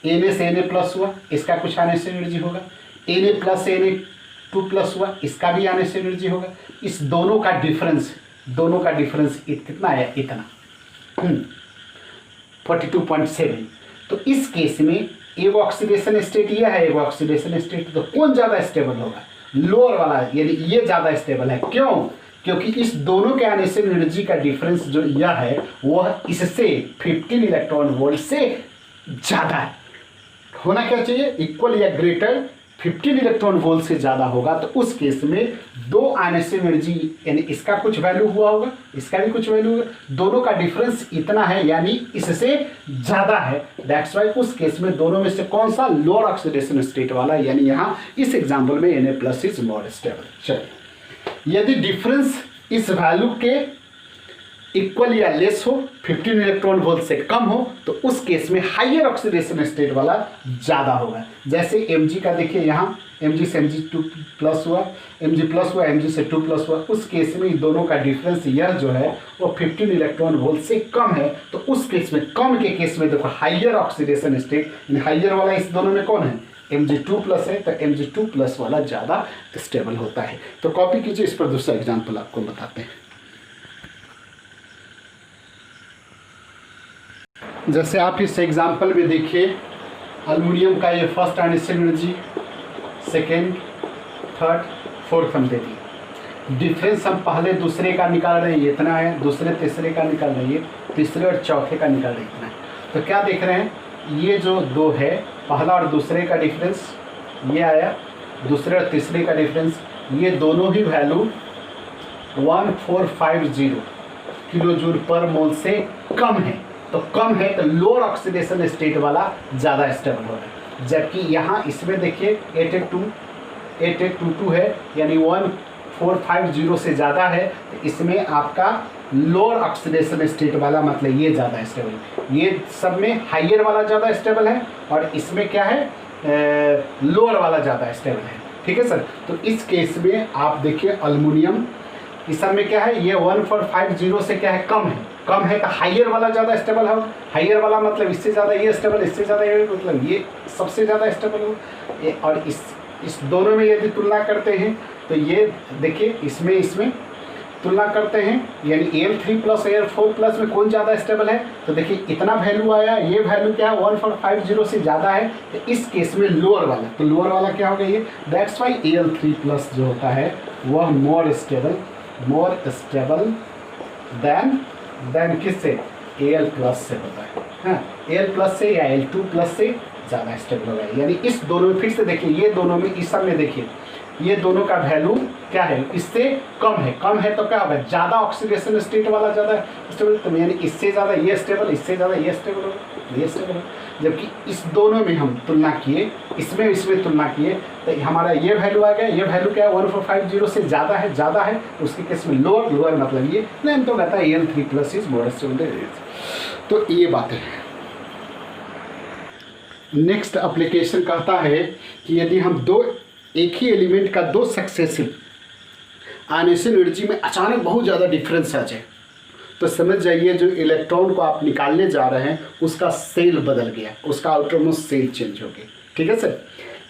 Na से Na प्लस हुआ, इसका कुछ इनिशियल एनर्जी होगा, Na प्लस से Na2 प्लस हुआ, इसका भी इनिशियल एनर्जी होगा। इस दोनों का डिफरेंस कितना है, इतना 42.7। तो इस केस में एक ऑक्सीडेशन स्टेट यह है, एक ऑक्सीडेशन स्टेट, तो कौन ज़्यादा स्टेबल होगा, लोअर वाला, यानी ये ज़्यादा स्टेबल है। क्यों? क्योंकि इस दोनों के इनिशियल एनर्जी का डिफरेंस जो यह है वह इससे 15 इलेक्ट्रॉन वोल्ट से ज़्यादा है। होना क्या चाहिए, इक्वल या ग्रेटर 15 इलेक्ट्रॉन वोल्ट से ज़्यादा होगा। तो उस केस में दो इनिशियल एनर्जी, यानी इसका कुछ वैल्यू हुआ होगा, इसका भी कुछ वैल्यू होगा, दोनों का डिफरेंस इतना है, यानी इससे ज़्यादा है। दैट्स वाई उस केस में दोनों में से कौन सा, लोअर ऑक्सीडेशन स्टेट वाला, यानी यहाँ इस एग्जाम्पल में Na plus is more stable. चलिए, यदि डिफरेंस इस वैल्यू के इक्वल या लेस हो, 15 इलेक्ट्रॉन वोल्ट से कम हो, तो उस केस में हाइयर ऑक्सीडेशन स्टेट वाला ज़्यादा होगा। जैसे Mg का देखिए, यहाँ Mg से Mg2 प्लस हुआ, Mg प्लस हुआ, Mg से 2 प्लस हुआ, उस केस में दोनों का डिफरेंस यह जो है वो 15 इलेक्ट्रॉन वोल्ट से कम है। तो उस केस में, कम के केस में देखो हाइयर ऑक्सीडेशन स्टेट, हाइयर वाला इस दोनों में कौन है, Mg2 प्लस है, तो Mg2 प्लस वाला ज़्यादा स्टेबल होता है। तो कॉपी कीजिए, इस पर दूसरा एग्जाम्पल आपको बताते हैं। जैसे आप इस एग्जाम्पल में देखिए, एल्युमिनियम का ये first initial energy, second, third, fourth हम दे दिए। डिफरेंस हम पहले दूसरे का निकाल रहे हैं, ये इतना है, दूसरे तीसरे का निकाल रहे हैं, तीसरे और चौथे का निकाल रहे हैं, इतना है। तो क्या देख रहे हैं, ये जो दो है, पहला और दूसरे का डिफरेंस ये आया, दूसरे और तीसरे का डिफरेंस, ये दोनों ही वैल्यू 1450 किलो जूल पर मोल से कम है। तो कम है तो लोअर ऑक्सीडेशन स्टेट वाला ज़्यादा स्टेबल होगा। जबकि यहाँ इसमें देखिए 8822 है, यानी 1450 से ज़्यादा है, तो इसमें आपका लोअर ऑक्सीडेशन स्टेट वाला, मतलब ये ज़्यादा स्टेबल है। ये सब में हाइयर वाला ज़्यादा स्टेबल है और इसमें क्या है, लोअर वाला ज़्यादा स्टेबल है। ठीक है सर। तो इस केस में आप देखिए एल्युमिनियम, इस सब में क्या है, ये 1450 से क्या है, कम है तो हाइयर वाला ज़्यादा स्टेबल है। हाइयर वाला मतलब इससे ज़्यादा ये स्टेबल, इससे ज़्यादा ये, मतलब ये सबसे ज़्यादा स्टेबल हो। और इस दोनों में यदि तुलना करते हैं तो ये देखिए, इसमें तुलना करते हैं, यानी Al3 प्लस Al4 प्लस में कौन ज़्यादा स्टेबल है। तो देखिए इतना वैल्यू आया, ये वैल्यू क्या है, 1450 से ज़्यादा है। तो इस केस में लोअर वाला, तो लोअर वाला क्या होगा, ये दैट्स वाई Al3 प्लस जो होता है वह मोर स्टेबल देन किससे, Al प्लस से होता है। हाँ, Al प्लस से या Al2 प्लस से ज़्यादा स्टेबल होगा। यानी इस दोनों में, फिर से देखिए, ये दोनों में, इस सब में देखिए, ये दोनों का वैल्यू क्या है, इससे कम है तो क्या होगा, ज़्यादा ऑक्सीडेशन स्टेट वाला ज़्यादा स्टेबल। तो यानी इससे ज़्यादा ये स्टेबल, इससे ज़्यादा ये स्टेबल होगा, ये स्टेबल होगा। जबकि इस दोनों में हम तुलना किए, इसमें तुलना किए, तो हमारा ये वैल्यू आ गया, ये वैल्यू क्या है, 1450 से ज़्यादा है, उसके केस में लोअर मतलब ये नहीं, तो कहता है Al3 plus is more stable. तो ये बातें हैं। नेक्स्ट एप्लीकेशन कहता है कि यदि हम एक ही एलिमेंट का दो सक्सेसिव इनिशियल एनर्जी में अचानक बहुत ज़्यादा डिफरेंस आ जाए, तो समझ जाइए जो इलेक्ट्रॉन को आप निकालने जा रहे हैं उसका सेल बदल गया, उसका आउटरमोस्ट सेल चेंज हो गया। ठीक है सर।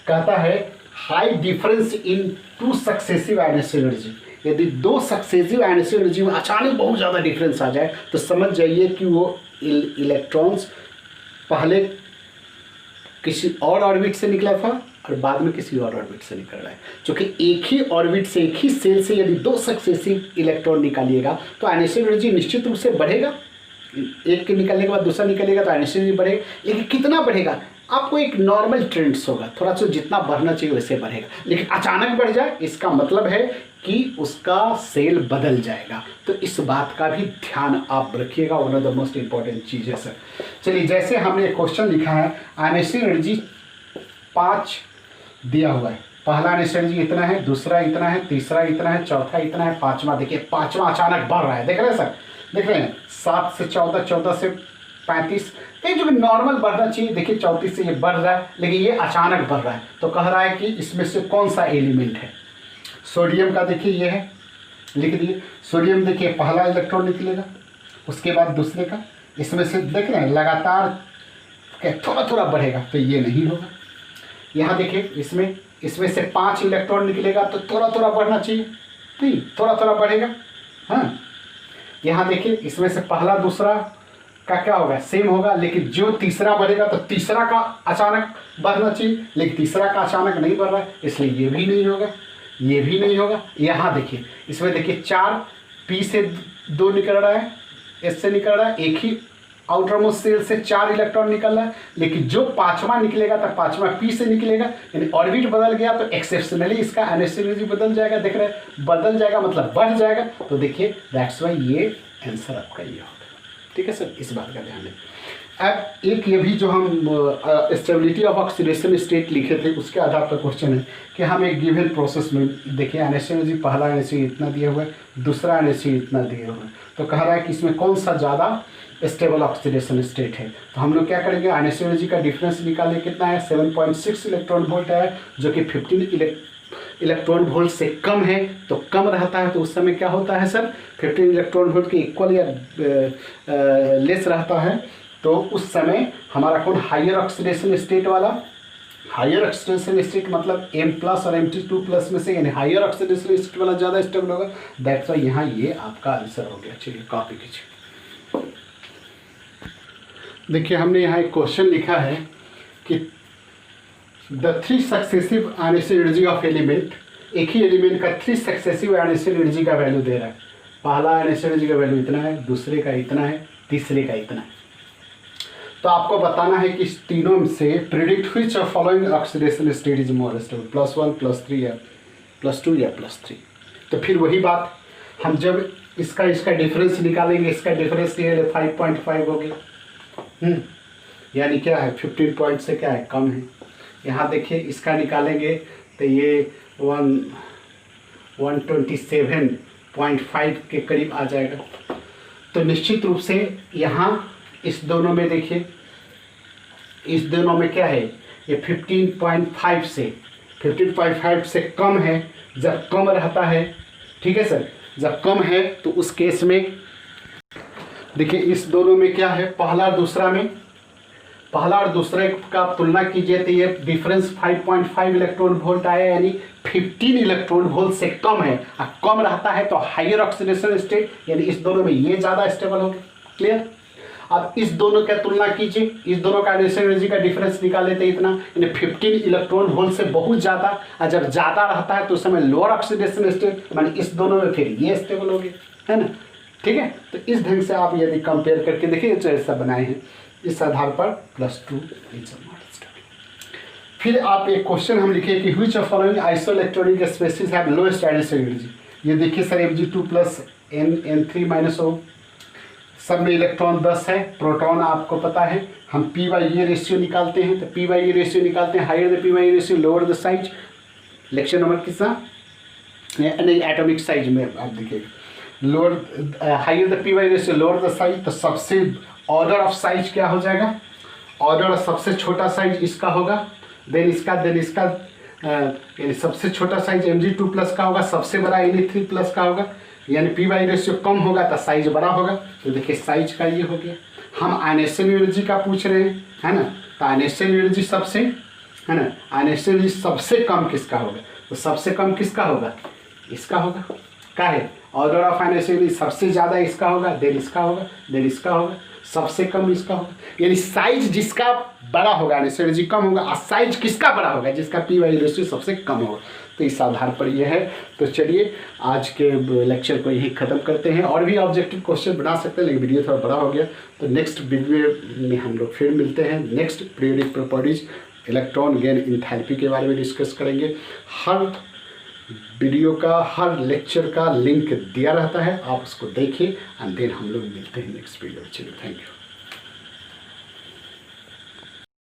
कहता है high difference in two successive initial energy, यदि दो सक्सेसिव इनिशियल एनर्जी में अचानक बहुत ज़्यादा डिफरेंस आ जाए, तो समझ जाइए कि वो इलेक्ट्रॉन्स पहले किसी और ऑर्बिट से निकला था और बाद में किसी और ऑर्बिट से निकल रहा है। क्योंकि एक ही ऑर्बिट से, एक ही सेल से यदि दो सक्सेसिव इलेक्ट्रॉन निकालिएगा तो इनिशियल एनर्जी निश्चित रूप से बढ़ेगा। एक के निकलने के बाद दूसरा निकलेगा तो इनिशियल एनर्जी बढ़ेगा, लेकिन कितना बढ़ेगा, आपको एक नॉर्मल ट्रेंड्स होगा, थोड़ा सा जितना बढ़ना चाहिए वैसे बढ़ेगा। लेकिन अचानक बढ़ जाए, इसका मतलब है कि उसका सेल बदल जाएगा। तो इस बात का भी ध्यान आप रखिएगा, one of the most important चीज़ है सर। चलिए, जैसे हमने क्वेश्चन लिखा है, आयनिक एनर्जी 5 दिया हुआ है। पहला आयनिक एनर्जी इतना है, दूसरा इतना है, तीसरा इतना है, चौथा इतना है, पांचवा देखिए, पांचवा अचानक बढ़ रहा है, देख रहे हैं सर, देख रहे हैं, 7 से 14, 14 से 35, ये जो नॉर्मल बढ़ना चाहिए, देखिए 34 से ये बढ़ रहा है, लेकिन ये अचानक बढ़ रहा है। तो कह रहा है कि इसमें से कौन सा एलिमेंट है। सोडियम का देखिए ये है, लिख दिए। सोडियम देखिए पहला इलेक्ट्रॉन निकलेगा, उसके बाद दूसरे का, इसमें से देख रहे हैं लगातार थोड़ा थोड़ा बढ़ेगा, तो ये नहीं होगा। यहाँ देखिए इसमें से 5 इलेक्ट्रॉन निकलेगा, तो थोड़ा थोड़ा बढ़ना चाहिए, ठीक, थोड़ा थोड़ा बढ़ेगा। हाँ, यहाँ देखिए इसमें से पहला दूसरा का क्या होगा, सेम होगा, लेकिन जो तीसरा बढ़ेगा तो तीसरा का अचानक बढ़ना चाहिए, लेकिन तीसरा का अचानक नहीं बढ़ रहा है, इसलिए ये भी नहीं होगा, ये भी नहीं होगा। यहाँ देखिए इसमें देखिए 4 पी से 2 निकल रहा है, एस से निकल रहा है, एक ही आउटर मोस्ट शेल से 4 इलेक्ट्रॉन निकल रहा है, लेकिन जो पांचवा निकलेगा तो पांचवा पी से निकलेगा, यानी ऑर्बिट बदल गया तो एक्सेप्शनली इसका एनर्जी बदल जाएगा, देख रहे हैं, बदल जाएगा मतलब बढ़ जाएगा। तो देखिए दैट्स वाई ये आंसर आपका ये होगा। ठीक है सर, इस बात का ध्यान दें। अब एक ये भी जो हम स्टेबिलिटी ऑफ ऑक्सीडेशन स्टेट लिखे थे, उसके आधार पर क्वेश्चन है कि हम एक गिवन प्रोसेस में देखिए एनर्जी, पहला एनर्जी इतना दिया हुआ है, दूसरा एनर्जी इतना दिया हुआ है, तो कह रहा है कि इसमें कौन सा ज़्यादा स्टेबल ऑक्सीडेशन स्टेट है। तो हम लोग क्या करेंगे, एनर्जी का डिफरेंस निकालें, कितना है, 7.6 इलेक्ट्रॉन वोल्ट है, जो कि 15 इलेक्ट्रॉन वोल्ट से कम है, तो कम रहता है, तो उस समय क्या होता है सर, 15 इलेक्ट्रॉन वोल्ट के इक्वल या लेस रहता है, तो उस समय हमारा कौन हायर ऑक्सीडेशन स्टेट वाला, हायर ऑक्सीडेशन स्टेट मतलब M+ और Mg2+ में से, यानी हायर ऑक्सीडेशन स्टेट वाला ज़्यादा स्टेबल होगा। दैट्स वाई यहाँ ये आपका आंसर हो गया। चलिए कॉपी कीजिए। देखिए हमने यहाँ एक क्वेश्चन लिखा है कि the 3 successive ionic energy of element, एक ही एलिमेंट का 3 सक्सेसिव आयनिक एनर्जी का वैल्यू दे रहा है। पहला आयनिक एनर्जी का वैल्यू इतना है, दूसरे का इतना है, तीसरे का इतना है। तो आपको बताना है कि इस तीनों से predict which of following oxidation state is more stable, +1 +3 या +2 या +3। तो फिर वही बात, हम जब इसका डिफरेंस निकालेंगे, इसका डिफरेंस ये 5.5 हो गया, यानी क्या है 15 पॉइंट से क्या है, कम है। यहाँ देखिए इसका निकालेंगे तो ये 127.5 के करीब आ जाएगा। तो निश्चित रूप से यहाँ इस दोनों में देखिए, इस दोनों में क्या है, ये 15.5 से कम है। जब कम रहता है, ठीक है सर, जब कम है तो उस केस में देखिए इस दोनों में क्या है, पहला और दूसरा में, पहला और दूसरे का तुलना कीजिए तो ये डिफरेंस 5.5 इलेक्ट्रॉन वोल्ट आया, यानी 15 इलेक्ट्रॉन वोल्ट से कम है। और कम रहता है तो हायर ऑक्सीडेशन स्टेट, यानी इस दोनों में ये ज़्यादा स्टेबल होगा। क्लियर। अब इस दोनों का तुलना कीजिए, इस दोनों का एनर्जी का डिफरेंस निकाल लेते इतना, यानी 15 इलेक्ट्रॉन वोल्ट से बहुत ज़्यादा। और जब ज़्यादा रहता है तो उस समय लोअर ऑक्सीडेशन स्टेट, माने इस दोनों में फिर ये स्टेबल हो गए, है ना। ठीक है, तो इस ढंग से आप यदि कंपेयर करके देखिए जो ऐसा बनाए हैं, इस आधार पर +2 फिर आप एक क्वेश्चन हम लिखे कि which of following isoelectronic species have lowest ionic energy. ये देखिए सर, Mg2+ N3-O, सब में इलेक्ट्रॉन 10 है, प्रोटॉन आपको पता है, हम P/E रेशियो निकालते हैं, तो P/E रेशियो निकालते हैं, higher the P/E ratio lower the size. Lecture number कितना, नहीं एटॉमिक साइज में आप देखिएगा, lower higher the P/E ratio lower the size. तो सबसे ऑर्डर ऑफ साइज क्या हो जाएगा, ऑर्डर सबसे छोटा साइज इसका होगा, देन इसका यानी सबसे छोटा साइज Mg2+ का होगा, सबसे बड़ा Na3+ का होगा, यानी P/E रेशियो कम होगा तो साइज बड़ा होगा। तो देखिए साइज का ये हो गया। हम आयनिक एनर्जी का पूछ रहे हैं, है ना, तो आयनिक एनर्जी सबसे, है ना, आयनिक एनर्जी सबसे कम किसका होगा, तो सबसे कम किसका होगा, इसका होगा। क्या है, ऑर्डर ऑफ आयनिक एनर्जी सबसे ज़्यादा इसका होगा, देन इसका होगा, देन इसका होगा, सबसे कम इसका होगा। यानी साइज जिसका बड़ा होगा एनर्जी कम होगा, और साइज किसका बड़ा होगा, जिसका P/E रेशियो सबसे कम होगा। तो इस आधार पर यह है। तो चलिए आज के लेक्चर को यही ख़त्म करते हैं। और भी ऑब्जेक्टिव क्वेश्चन बना सकते हैं, लेकिन वीडियो थोड़ा बड़ा हो गया, तो नेक्स्ट वीडियो में हम लोग फिर मिलते हैं। Next periodic properties, electron gain enthalpy के बारे में डिस्कस करेंगे। हर वीडियो का, हर लेक्चर का लिंक दिया रहता है, आप उसको देखिए एंड देन हम लोग मिलते हैं नेक्स्ट वीडियो। चलिए, थैंक यू।